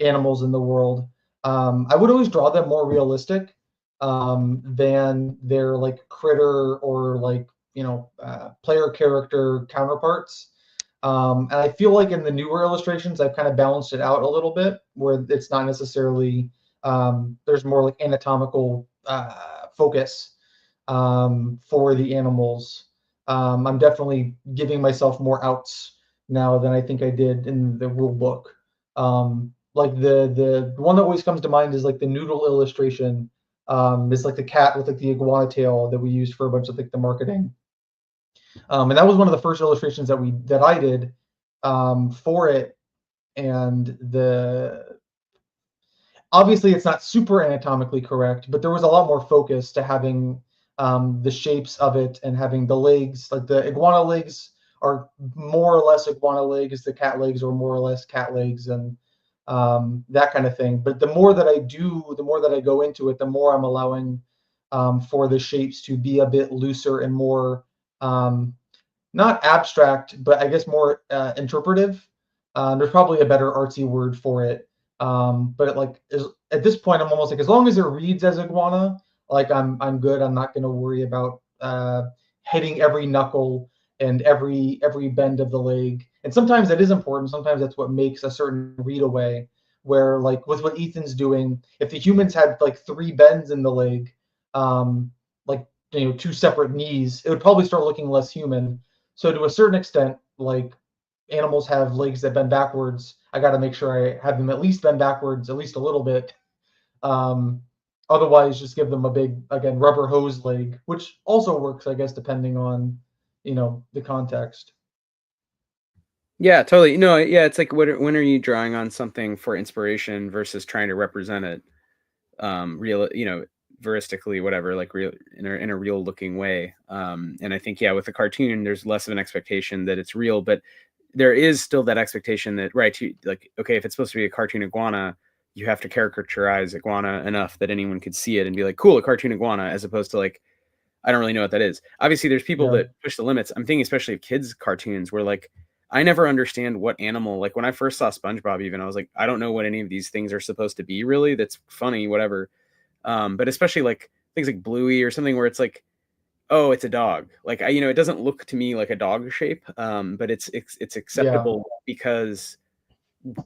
animals in the world. I would always draw them more realistic than their like critter or like player character counterparts. And I feel like in the newer illustrations, I've kind of balanced it out a little bit, where it's not necessarily there's more like anatomical focus for the animals. I'm definitely giving myself more outs now than I think I did in the rule book. Like the one that always comes to mind is like the noodle illustration. It's like the cat with like the iguana tail that we used for a bunch of like the marketing. And that was one of the first illustrations that I did for it. And obviously it's not super anatomically correct, but there was a lot more focus to having the shapes of it and having the legs. Like the iguana legs are more or less iguana legs, the cat legs are more or less cat legs, and that kind of thing. But the more that I do, the more that I go into it, the more I'm allowing for the shapes to be a bit looser and more not abstract, but I guess more interpretive. There's probably a better artsy word for it. But like at this point, I'm almost like, as long as it reads as iguana, like I'm good. I'm not going to worry about hitting every knuckle and every bend of the leg. And sometimes that is important. Sometimes that's what makes a certain read away. Where like with what Ethan's doing, if the humans had like 3 bends in the leg, like 2 separate knees, it would probably start looking less human. So to a certain extent, like animals have legs that bend backwards, I got to make sure I have them at least bend backwards, at least a little bit. Otherwise, just give them a big, again, rubber hose leg, which also works, I guess, depending on, the context. Yeah, totally. No, yeah, it's like when are you drawing on something for inspiration versus trying to represent it, real, veristically, whatever, like real in a real looking way. And I think, yeah, with the cartoon, there's less of an expectation that it's real, but there is still that expectation that, right, like, okay, if it's supposed to be a cartoon iguana, you have to caricaturize iguana enough that anyone could see it and be like, cool, a cartoon iguana, as opposed to like, I don't really know what that is. Obviously, there's people that push the limits. I'm thinking especially of kids' cartoons where like, I never understand what animal, like when I first saw SpongeBob, even I was like, I don't know what any of these things are supposed to be really. That's funny, whatever. But especially like things like Bluey or something where it's like, oh, it's a dog. Like it doesn't look to me like a dog shape, but it's acceptable because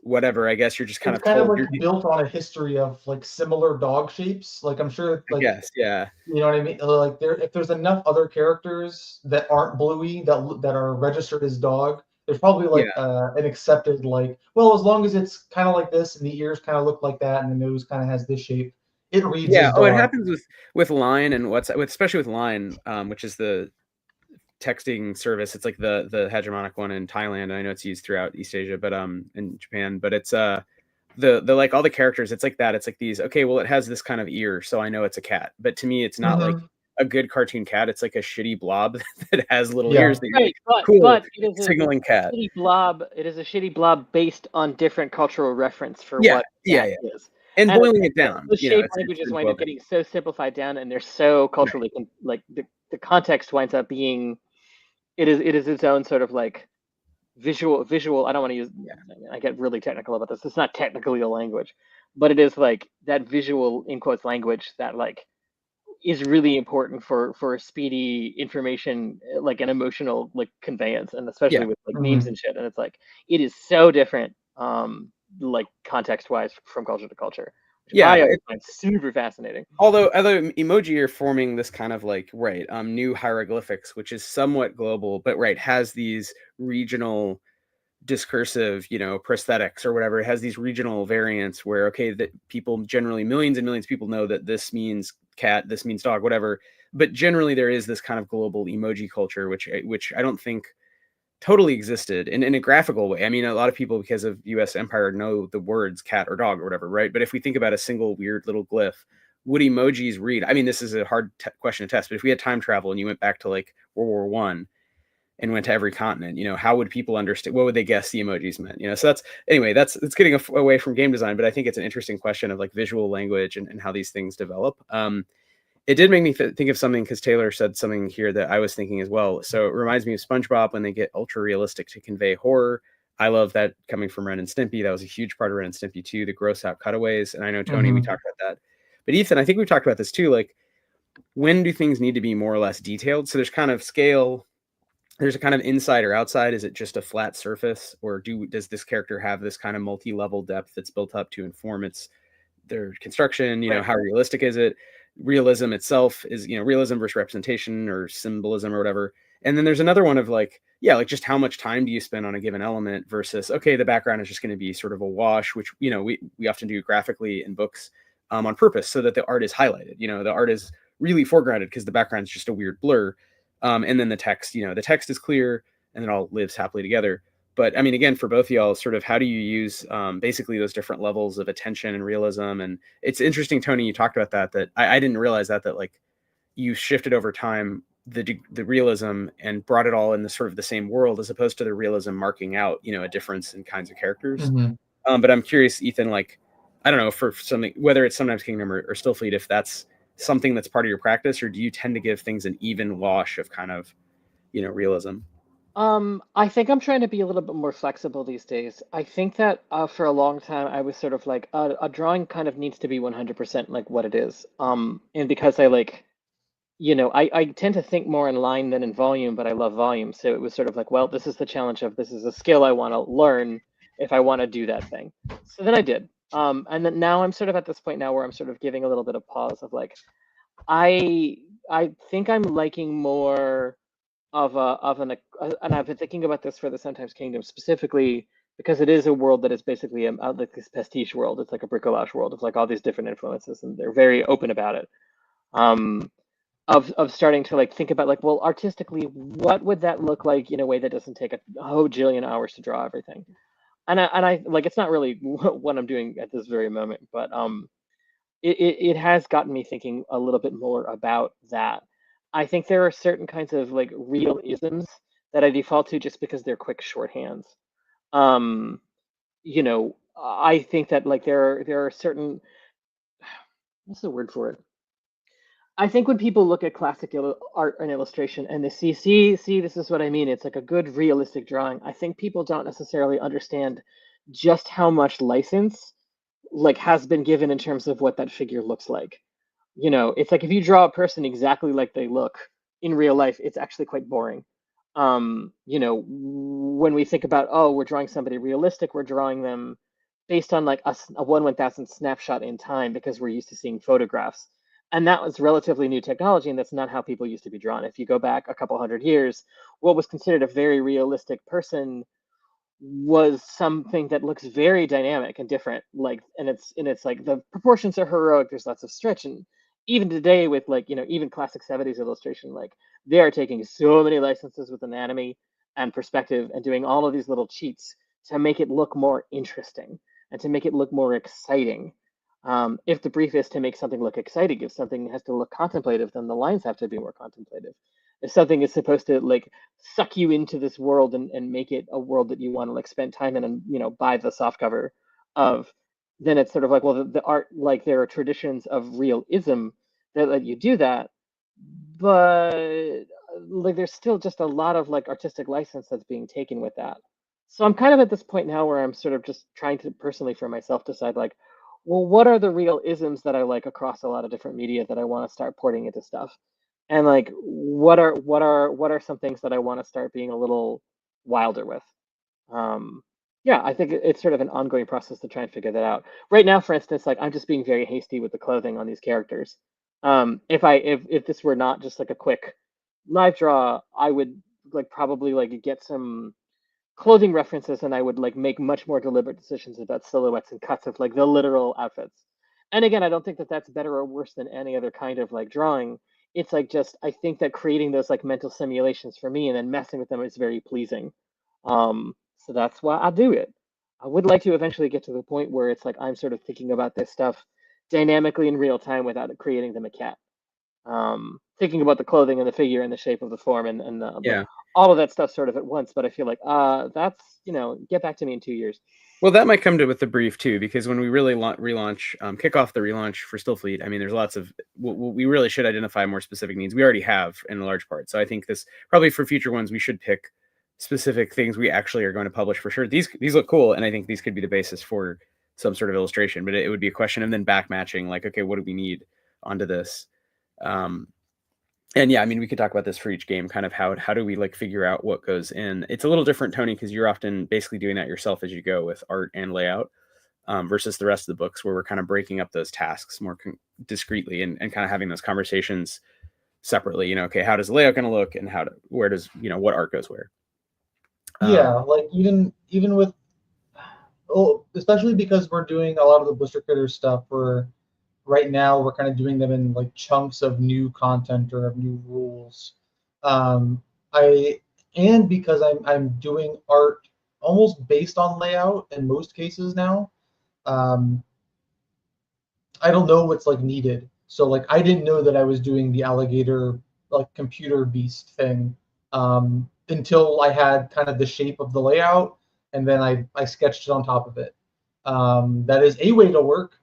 whatever. I guess you're just kind It's of kind of told. like built on a history of like similar dog shapes. Like I'm sure, like yeah. You know what I mean? Like if there's enough other characters that aren't Bluey that are registered as dog, there's probably like an accepted like, well, as long as it's kind of like this and the ears kind of look like that and the nose kind of has this shape, it reads as dog. Oh, it happens with Line and especially with Line, which is the texting service. It's like the hegemonic one in Thailand, and I know it's used throughout East Asia, but in Japan. But it's the like all the characters. It's like that. It's like these. Okay, well, it has this kind of ear, so I know it's a cat. But to me, it's not like a good cartoon cat. It's like a shitty blob that has little ears. That right, like, cool, but it is signaling cat. Shitty blob. It is a shitty blob based on different cultural reference for what cat is. And boiling it down. The shape languages wind up getting so simplified down, and they're so culturally like the context winds up being. It is its own sort of like visual. I don't want to use. I get really technical about this. It's not technically a language, but it is like that visual in quotes language that like is really important for speedy information, like an emotional like conveyance, and especially with like memes and shit. And it's like it is so different, like context wise from culture to culture. Which I find super fascinating. Although emoji are forming this kind of like new hieroglyphics, which is somewhat global, but has these regional discursive, prosthetics or whatever. It has these regional variants where, okay, that people generally, millions and millions of people know that this means cat, this means dog, whatever. But generally there is this kind of global emoji culture, which I don't think totally existed in a graphical way. I mean, a lot of people, because of US empire, know the words cat or dog or whatever, right? But if we think about a single weird little glyph, would emojis read? I mean, this is a hard question to test, but if we had time travel and you went back to like World War I and went to every continent, how would people understand? What would they guess the emojis meant? So it's getting away from game design, but I think it's an interesting question of like visual language and how these things develop. It did make me think of something, because Taylor said something here that I was thinking as well. So it reminds me of SpongeBob when they get ultra realistic to convey horror. I love that coming from Ren and Stimpy. That was a huge part of Ren and Stimpy too, the gross out cutaways. And I know, Tony, we talked about that. But Ethan, I think we've talked about this too. Like, when do things need to be more or less detailed? So there's kind of scale. There's a kind of inside or outside. Is it just a flat surface, or does this character have this kind of multi-level depth that's built up to inform their construction? Right. How realistic is it? Realism itself is, realism versus representation or symbolism or whatever. And then there's another one of like just how much time do you spend on a given element versus, okay, the background is just going to be sort of a wash, which, we often do graphically in books on purpose so that the art is highlighted. The art is really foregrounded because the background is just a weird blur. And then the text, the text is clear and it all lives happily together. But I mean, again, for both of y'all, sort of how do you use basically those different levels of attention and realism? And it's interesting, Tony, you talked about that I didn't realize that like you shifted over time the realism and brought it all in the sort of the same world, as opposed to the realism marking out, a difference in kinds of characters. But I'm curious, Ethan, like, I don't know, for something, whether it's sometimes Kingdom or Stillfleet, if that's something that's part of your practice, or do you tend to give things an even wash of kind of, realism? I think I'm trying to be a little bit more flexible these days. I think that for a long time I was sort of like a drawing kind of needs to be 100% like what it is. And because I like, I tend to think more in line than in volume, but I love volume. So it was sort of like, well, this is the challenge of this is a skill I want to learn if I want to do that thing. So then I did. And then now I'm sort of at this point now where I'm sort of giving a little bit of pause of like, I think I'm liking more and I've been thinking about this for the Sometimes Kingdom specifically because it is a world that is basically like this pastiche world. It's like a bricolage world of like all these different influences, and they're very open about it. Of starting to like think about like, well, artistically, what would that look like in a way that doesn't take a whole jillion hours to draw everything? And I like, it's not really what I'm doing at this very moment, but it has gotten me thinking a little bit more about that. I think there are certain kinds of like real isms that I default to just because they're quick shorthands. Um, I think that like there are certain, what's the word for it? I think when people look at classic art and illustration and they see, this is what I mean. It's like a good realistic drawing. I think people don't necessarily understand just how much license like has been given in terms of what that figure looks like. It's like if you draw a person exactly like they look in real life, it's actually quite boring. When we think about, oh, we're drawing somebody realistic, we're drawing them based on like a 1/1000 snapshot in time because we're used to seeing photographs. And that was relatively new technology, and that's not how people used to be drawn. If you go back a couple hundred years, what was considered a very realistic person was something that looks very dynamic and different. Like, and it's like the proportions are heroic. There's lots of stretch, and even today with like even classic 70s illustration, like they are taking so many licenses with anatomy and perspective and doing all of these little cheats to make it look more interesting and to make it look more exciting. If the brief is to make something look exciting, if something has to look contemplative, then the lines have to be more contemplative. If something is supposed to like suck you into this world and make it a world that you want to like spend time in and buy the soft cover of, then it's sort of like, well, the art, like there are traditions of realism that let you do that, but like there's still just a lot of like artistic license that's being taken with that. So I'm kind of at this point now where I'm sort of just trying to personally for myself decide like, well, what are the real isms that I like across a lot of different media that I want to start porting into stuff? And like, what are some things that I want to start being a little wilder with? Yeah, I think it's sort of an ongoing process to try and figure that out. Right now, for instance, like I'm just being very hasty with the clothing on these characters. If this were not just like a quick live draw, I would like probably like get some clothing references, and I would like make much more deliberate decisions about silhouettes and cuts of like the literal outfits. And again, I don't think that that's better or worse than any other kind of like drawing. It's like just I think that creating those like mental simulations for me and then messing with them is very pleasing. So that's why I do it. I would like to eventually get to the point where it's like I'm sort of thinking about this stuff dynamically in real time without creating them a cat. Thinking about the clothing and the figure and the shape of the form and Yeah. all of that stuff sort of at once. But I feel like that's get back to me in 2 years. Well, that might come to with the brief too, because when we really relaunch, kick off the relaunch for Stillfleet, I mean, there's lots of we really should identify more specific needs. We already have in a large part, so I think this probably for future ones we should pick specific things we actually are going to publish for sure. These look cool, and I think these could be the basis for some sort of illustration. But it would be a question of then back matching, like, okay, what do we need onto this? And yeah, I mean, we could talk about this for each game, kind of how do we like figure out what goes in. It's a little different, Tony, because you're often basically doing that yourself as you go with art and layout, versus the rest of the books where we're kind of breaking up those tasks more discreetly and kind of having those conversations separately. Okay, how does the layout going to look, and where does what art goes where? Yeah, like even with especially because we're doing a lot of the Blister Critters stuff. Right now we're kind of doing them in like chunks of new content or of new rules. Because I'm doing art almost based on layout in most cases now. I don't know what's like needed. So like I didn't know that I was doing the alligator like computer beast thing until I had kind of the shape of the layout, and then I sketched it on top of it. That is a way to work.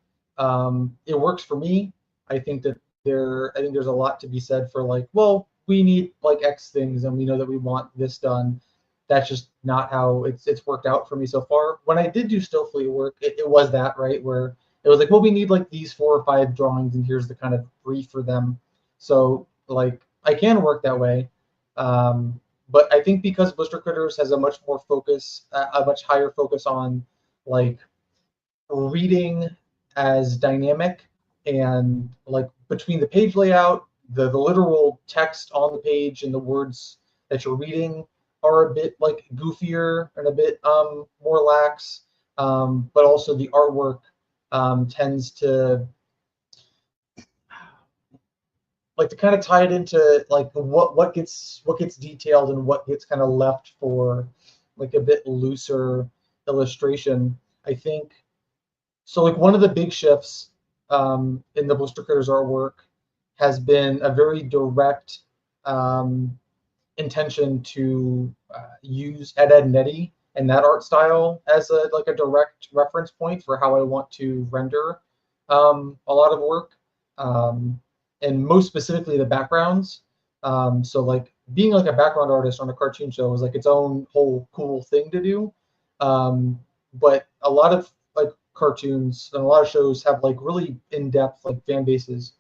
It works for me. I think there's a lot to be said for like, well, we need like X things and we know that we want this done. That's just not how it's worked out for me so far. When I did do Stillfleet work, it was that, right, where it was like, well, we need like these 4 or 5 drawings and here's the kind of brief for them. So like I can work that way. But I think because Blister Critters has a much higher focus on like reading as dynamic, and like between the page layout, the literal text on the page and the words that you're reading are a bit like goofier and a bit more lax, but also the artwork tends to like to kind of tie it into like what gets detailed and what gets kind of left for like a bit looser illustration. I think so. Like one of the big shifts in the Blister Critters artwork has been a very direct intention to use Ed, Edd n Eddy and that art style as a direct reference point for how I want to render a lot of work, and most specifically the backgrounds. So like being like a background artist on a cartoon show is like its own whole cool thing to do. But a lot of like cartoons and a lot of shows have like really in-depth like fan bases.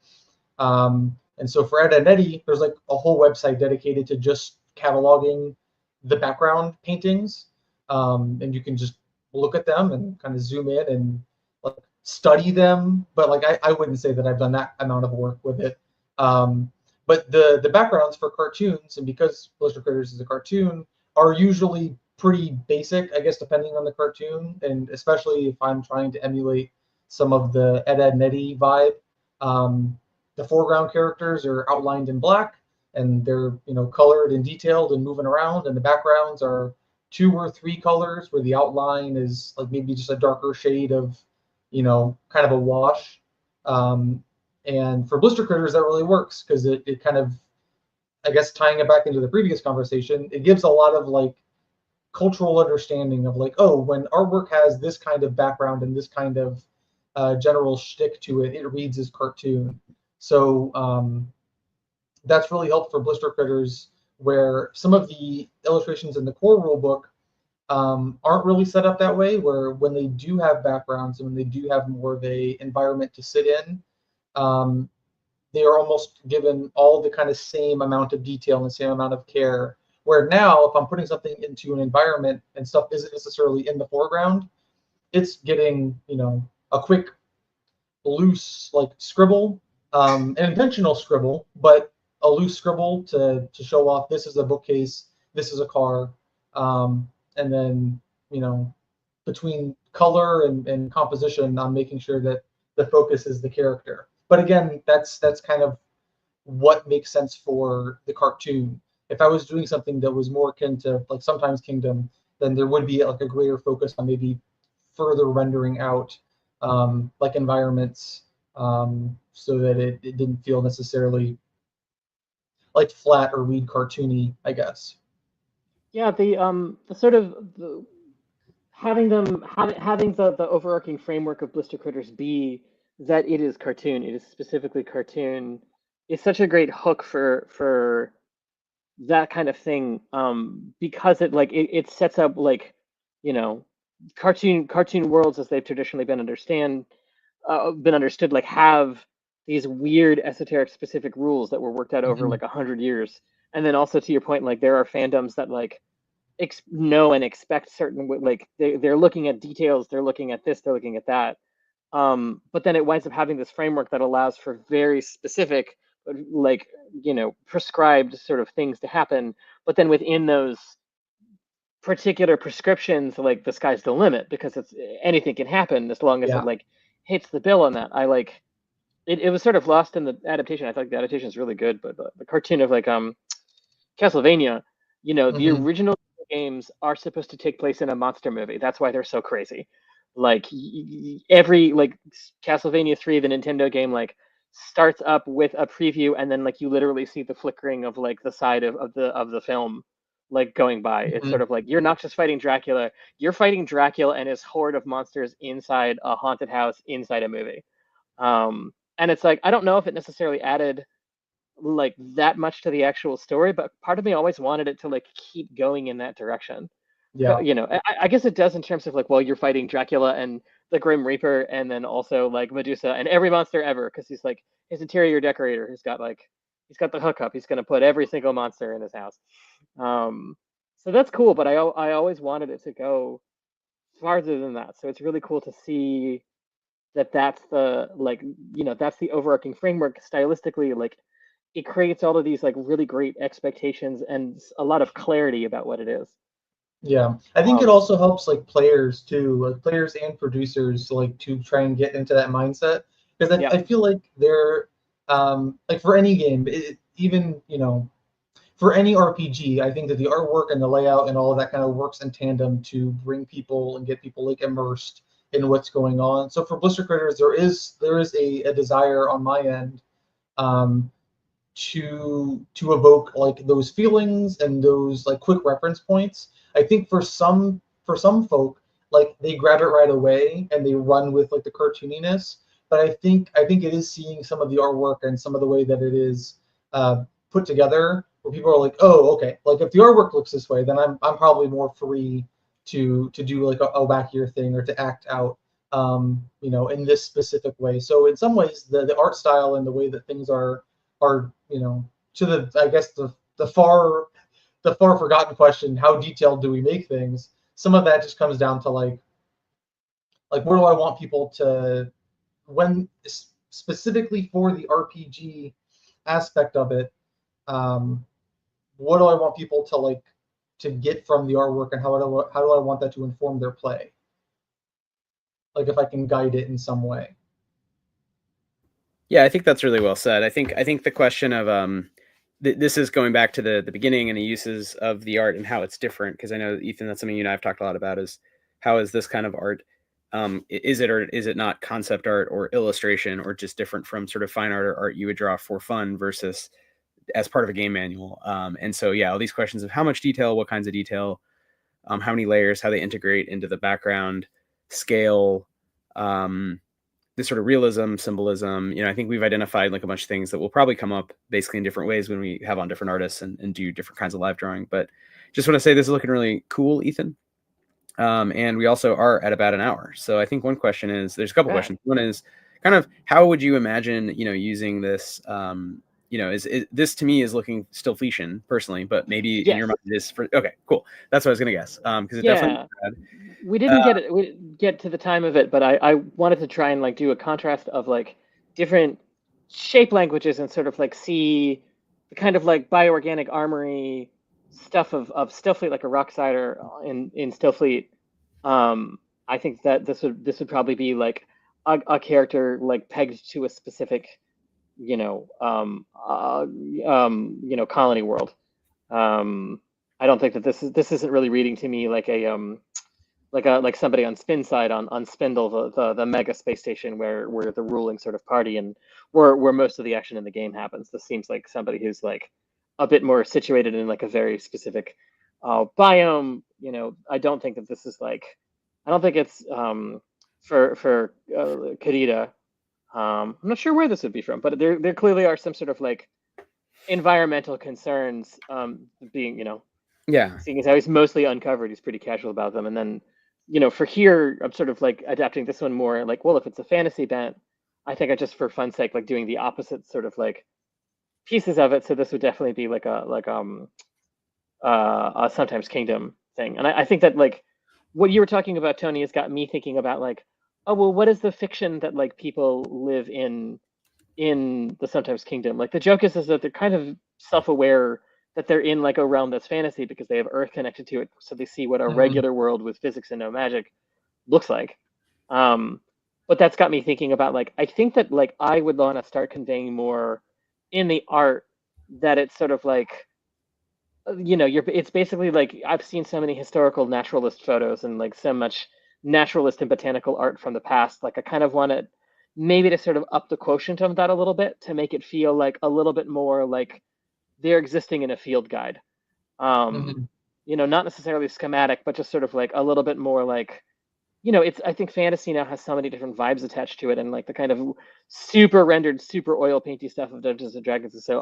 And so for Ed, Edd n Eddy, there's like a whole website dedicated to just cataloging the background paintings. And you can just look at them and kind of zoom in and like study them. But like I wouldn't say that I've done that amount of work with it. But the backgrounds for cartoons, and because Blister Critters is a cartoon, are usually pretty basic, I guess, depending on the cartoon, and especially if I'm trying to emulate some of the Ed, Edd n Eddy vibe. The foreground characters are outlined in black, and they're colored and detailed and moving around, and the backgrounds are 2 or 3 colors where the outline is like maybe just a darker shade of kind of a wash. And for Blister Critters, that really works because it kind of, I guess, tying it back into the previous conversation, it gives a lot of like cultural understanding of like, oh, when artwork has this kind of background and this kind of general shtick to it, it reads as cartoon. So that's really helped for Blister Critters, where some of the illustrations in the core rulebook aren't really set up that way, where when they do have backgrounds and when they do have more of a environment to sit in, they are almost given all the kind of same amount of detail and the same amount of care. Where now, if I'm putting something into an environment and stuff isn't necessarily in the foreground, it's getting a quick, loose like scribble, an intentional scribble, but a loose scribble to show off this is a bookcase, this is a car. and then, between color and composition, I'm making sure that the focus is the character. But again, that's kind of what makes sense for the cartoon. If I was doing something that was more akin to like sometimes Kingdom, then there would be like a greater focus on maybe further rendering out like environments, so that it didn't feel necessarily like flat or weed cartoony, I guess. Yeah, the sort of having the overarching framework of Blister Critters be that it is cartoon, it is specifically cartoon, is such a great hook for that kind of thing, because it sets up like, you know, cartoon worlds as they've traditionally been understood, like have these weird esoteric specific rules that were worked out over like 100 years. And then also to your point, like there are fandoms that like know and expect certain, like they're looking at details, they're looking at this, they're looking at that. But then it winds up having this framework that allows for very specific, like, prescribed sort of things to happen. But then within those particular prescriptions, like the sky's the limit, because it's anything can happen as long as it Yeah. like hits the bill on that. I like it was sort of lost in the adaptation. I thought the adaptation is really good, but the cartoon of like Castlevania, the original games are supposed to take place in a monster movie. That's why they're so crazy. Like every like Castlevania 3, the Nintendo game, like starts up with a preview, and then like you literally see the flickering of like the side of the film like going by. It's sort of like you're not just fighting Dracula, you're fighting Dracula and his horde of monsters inside a haunted house inside a movie. And it's like, I don't know if it necessarily added like that much to the actual story, but part of me always wanted it to like keep going in that direction. Yeah. I guess it does in terms of like, well, you're fighting Dracula and the Grim Reaper, and then also like Medusa and every monster ever, because he's like his interior decorator. He's got the hookup. He's gonna put every single monster in his house. So that's cool, but I always wanted it to go farther than that. So it's really cool to see that's the like, that's the overarching framework stylistically. Like it creates all of these like really great expectations and a lot of clarity about what it is. Yeah, I think it also helps like players too, like players and producers, like to try and get into that mindset, because I feel like they're like for any game, even for any RPG, I think that the artwork and the layout and all of that kind of works in tandem to bring people and get people like immersed in what's going on. So for Blister Critters, there is a desire on my end, to evoke like those feelings and those like quick reference points. I think for some folk, like they grab it right away and they run with like the cartooniness. But I think it is seeing some of the artwork and some of the way that it is put together, where people are like, oh, okay, like if the artwork looks this way, then I'm probably more free to do like a wackier thing or to act out in this specific way. So in some ways, the art style and the way that things are to the, I guess, the far forgotten question, how detailed do we make things? Some of that just comes down to like where do I want people to, when specifically for the RPG aspect of it, what do I want people to like to get from the artwork, and how do I want that to inform their play? Like if I can guide it in some way. Yeah, I think that's really well said. I think the question of this is going back to the beginning and the uses of the art and how it's different, because I know, Ethan, that's something you and I have talked a lot about, is how is this kind of art, is it or is it not concept art or illustration, or just different from sort of fine art or art you would draw for fun versus as part of a game manual. And so, yeah, all these questions of how much detail, what kinds of detail, how many layers, how they integrate into the background, scale, this sort of realism, symbolism. I think we've identified like a bunch of things that will probably come up basically in different ways when we have on different artists and do different kinds of live drawing. But just want to say this is looking really cool, Ethan. And we also are at about an hour. So I think one question is, there's a couple questions. One is kind of, how would you imagine, using this, this to me is looking Stillfleetian personally, but maybe in your mind it is for, okay, cool. That's what I was going to guess. Because it definitely, we didn't get to the time of it, but I wanted to try and like do a contrast of like different shape languages and sort of like see the kind of like bioorganic armory stuff of Stillfleet, like a Rocksider in Stillfleet, I think that this would probably be like a character like pegged to a specific, colony world. I don't think that this isn't really reading to me like like somebody on Spinside on Spindle, the mega space station where the ruling sort of party and where most of the action in the game happens. This seems like somebody who's like a bit more situated in like a very specific biome. I don't think that this is like, I don't think it's for Karita. I'm not sure where this would be from, but there clearly are some sort of like environmental concerns being, Yeah. seeing as how he's mostly uncovered, he's pretty casual about them. And then, for here, I'm sort of like adapting this one more like, well, if it's a fantasy bent, I think I just for fun's sake, like doing the opposite sort of like pieces of it. So this would definitely be like a Sometimes Kingdom thing. And I think that like what you were talking about, Tony, has got me thinking about like, oh, well, what is the fiction that like people live in the Sometimes Kingdom? Like the joke is that they're kind of self-aware that they're in like a realm that's fantasy because they have Earth connected to it, so they see what a regular world with physics and no magic looks like. But that's got me thinking about like, I think that like I would want to start conveying more in the art that it's sort of like, it's basically like I've seen so many historical naturalist photos and like so much naturalist and botanical art from the past. Like I kind of want to maybe to sort of up the quotient of that a little bit to make it feel like a little bit more like they're existing in a field guide. Not necessarily schematic, but just sort of like a little bit more like, I think fantasy now has so many different vibes attached to it, and like the kind of super rendered, super oil painty stuff of Dungeons and Dragons is so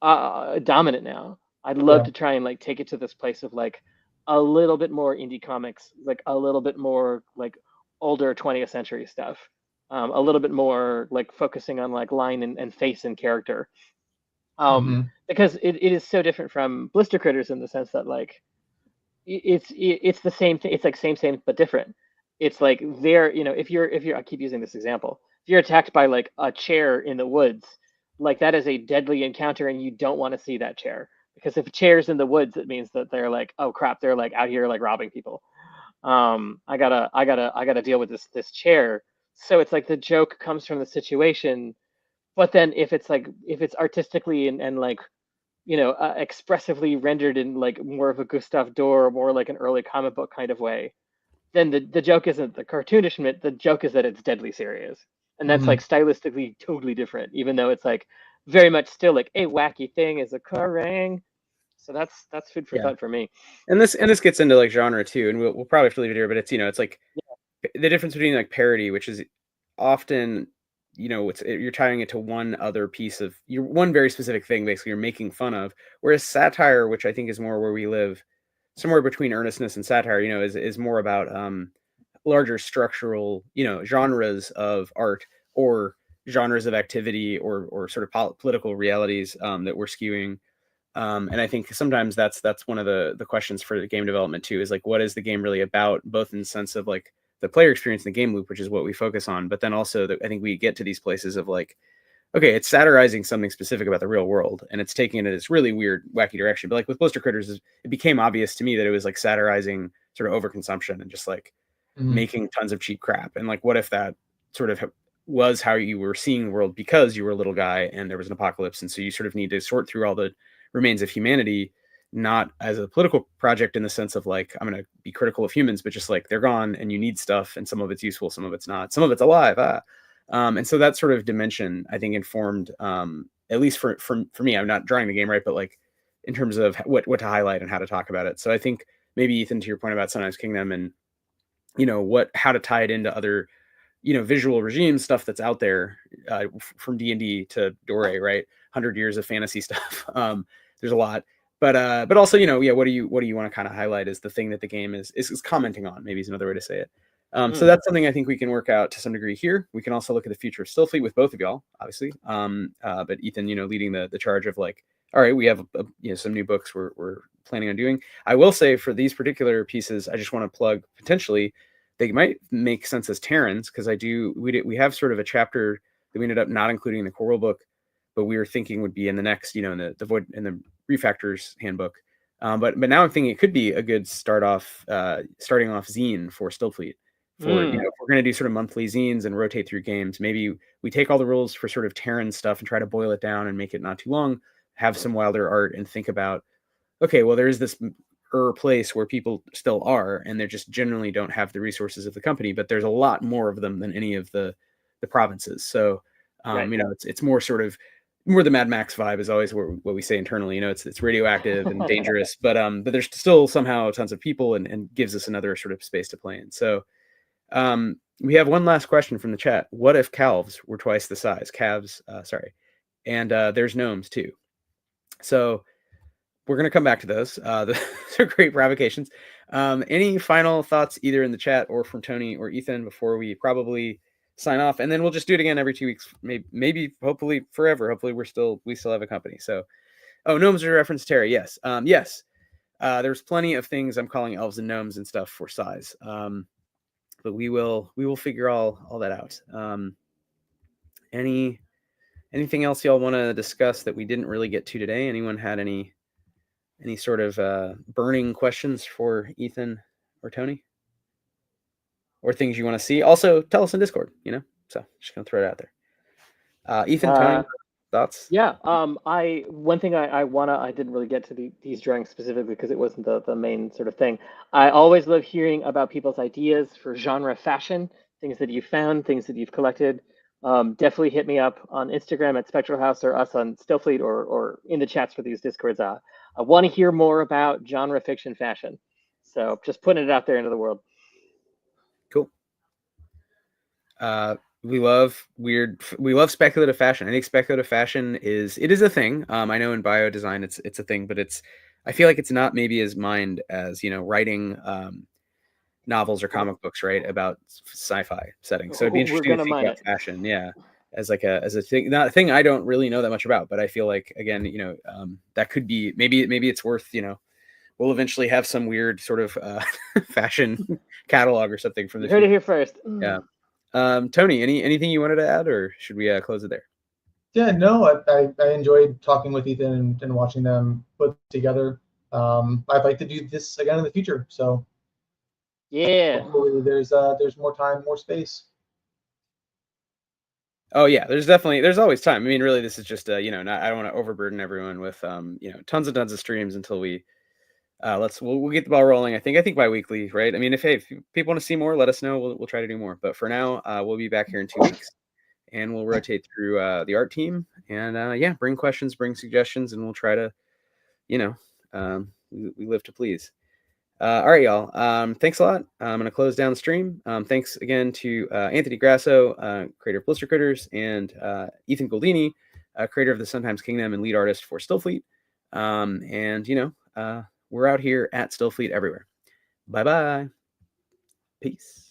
dominant now. I'd love to try and like take it to this place of like a little bit more indie comics, like a little bit more like older 20th century stuff, a little bit more like focusing on like line and face and character. Because it is so different from Blister Critters in the sense that like it's the same thing. It's like same but different. It's like if you're I keep using this example. If you're attacked by like a chair in the woods, like that is a deadly encounter, and you don't want to see that chair, because if a chair's in the woods, it means that they're like, oh crap, they're like out here like robbing people. I gotta deal with this chair. So it's like the joke comes from the situation. But then if it's artistically and like, expressively rendered in like more of a Gustav Doré or more like an early comic book kind of way, then the joke isn't the cartoonish bit, the joke is that it's deadly serious. And that's like stylistically totally different, even though it's like very much still like a wacky thing is occurring. So that's food for thought for me. And this gets into like genre too, and we'll probably have to leave it here, but it's it's like the difference between like parody, which is often you're tying it to one other piece of one very specific thing, basically you're making fun of, whereas satire, which I think is more where we live, somewhere between earnestness and satire, is more about larger structural genres of art or genres of activity or sort of political realities that we're skewing. And I think sometimes that's one of the questions for the game development too, is like, what is the game really about, both in the sense of like the player experience in the game loop, which is what we focus on, but then also I think we get to these places of like, okay, it's satirizing something specific about the real world, and it's taking it in this really weird, wacky direction. But like with Blister Critters, it became obvious to me that it was like satirizing sort of overconsumption and just like making tons of cheap crap. And like, what if that sort of was how you were seeing the world because you were a little guy and there was an apocalypse, and so you sort of need to sort through all the remains of humanity, not as a political project in the sense of like, I'm going to be critical of humans, but just like they're gone and you need stuff, and some of it's useful, some of it's not, some of it's alive. And so that sort of dimension, I think, informed, at least for me, I'm not drawing the game, right, but like in terms of what to highlight and how to talk about it. So I think maybe, Ethan, to your point about Sometimes Kingdom and how to tie it into other visual regime stuff that's out there, from D&D to Doré, right? 100 years of fantasy stuff. There's a lot. But also, what do you want to kind of highlight as the thing that the game is commenting on, maybe is another way to say it. So that's something I think we can work out to some degree here. We can also look at the future of Stillfleet with both of y'all, obviously. But Ethan, leading the charge of like, all right, we have some new books we're planning on doing. I will say for these particular pieces, I just want to plug potentially they might make sense as Terrans, because we have sort of a chapter that we ended up not including in the core rule book, but we were thinking would be in the next, in the void, in the Refactor's handbook. But now I'm thinking it could be a good starting off zine for Stillfleet. For if we're going to do sort of monthly zines and rotate through games, maybe we take all the rules for sort of Terran stuff and try to boil it down and make it not too long, have some wilder art, and think about, okay, well, there is this place where people still are, and they just generally don't have the resources of the company, but there's a lot more of them than any of the provinces. So, it's more sort of more the Mad Max vibe is always what we say internally. It's radioactive and dangerous, but there's still somehow tons of people and gives us another sort of space to play in. So, we have one last question from the chat. What if calves were twice the size? And there's gnomes too. So we're going to come back to those. Those are great provocations. Any final thoughts either in the chat or from Tony or Ethan before we probably sign off? And then we'll just do it again every 2 weeks, maybe hopefully forever. Hopefully we still have a company. So, gnomes are a reference to Terra. Yes. Yes. There's plenty of things I'm calling elves and gnomes and stuff for size. But we will figure all that out. Anything else y'all want to discuss that we didn't really get to today? Anyone had any sort of burning questions for Ethan or Tony, or things you want to see? Also, tell us in Discord. So just gonna throw it out there. Ethan, Tony, thoughts? Yeah. One thing I didn't really get to these drawings specifically because it wasn't the main sort of thing. I always love hearing about people's ideas for genre fashion, things that you found, things that you've collected. Definitely hit me up on Instagram at Spectral House or us on Stillfleet or in the chats for these Discords. I want to hear more about genre fiction fashion. So just putting it out there into the world. Cool. We love speculative fashion. I think speculative fashion is a thing. I know in bio design it's a thing, but I feel like it's not maybe as mined as, writing novels or comic books, right, about sci-fi settings. So it'd be interesting to think about fashion, as a thing, not a thing I don't really know that much about, but I feel like, again, that could be maybe it's worth, we'll eventually have some weird sort of fashion catalog or something from the You heard it here first. Yeah. Tony, anything you wanted to add, or should we close it there? Yeah, no, I enjoyed talking with Ethan and watching them put together. I'd like to do this again in the future. So yeah, hopefully there's more time, more space. Oh yeah, there's always time. I mean, really, this is just I don't want to overburden everyone with tons and tons of streams until we we'll get the ball rolling. I think biweekly, right? I mean, if people want to see more, let us know. We'll try to do more. But for now, we'll be back here in 2 weeks, and we'll rotate through the art team and bring questions, bring suggestions, and we'll try to, we live to please. All right, y'all. Thanks a lot. I'm going to close down the stream. Thanks again to Anthony Grasso, creator of Blister Critters, and Ethan Gouldini, creator of the Sometimes Kingdom and lead artist for Stillfleet. We're out here at Stillfleet everywhere. Bye-bye. Peace.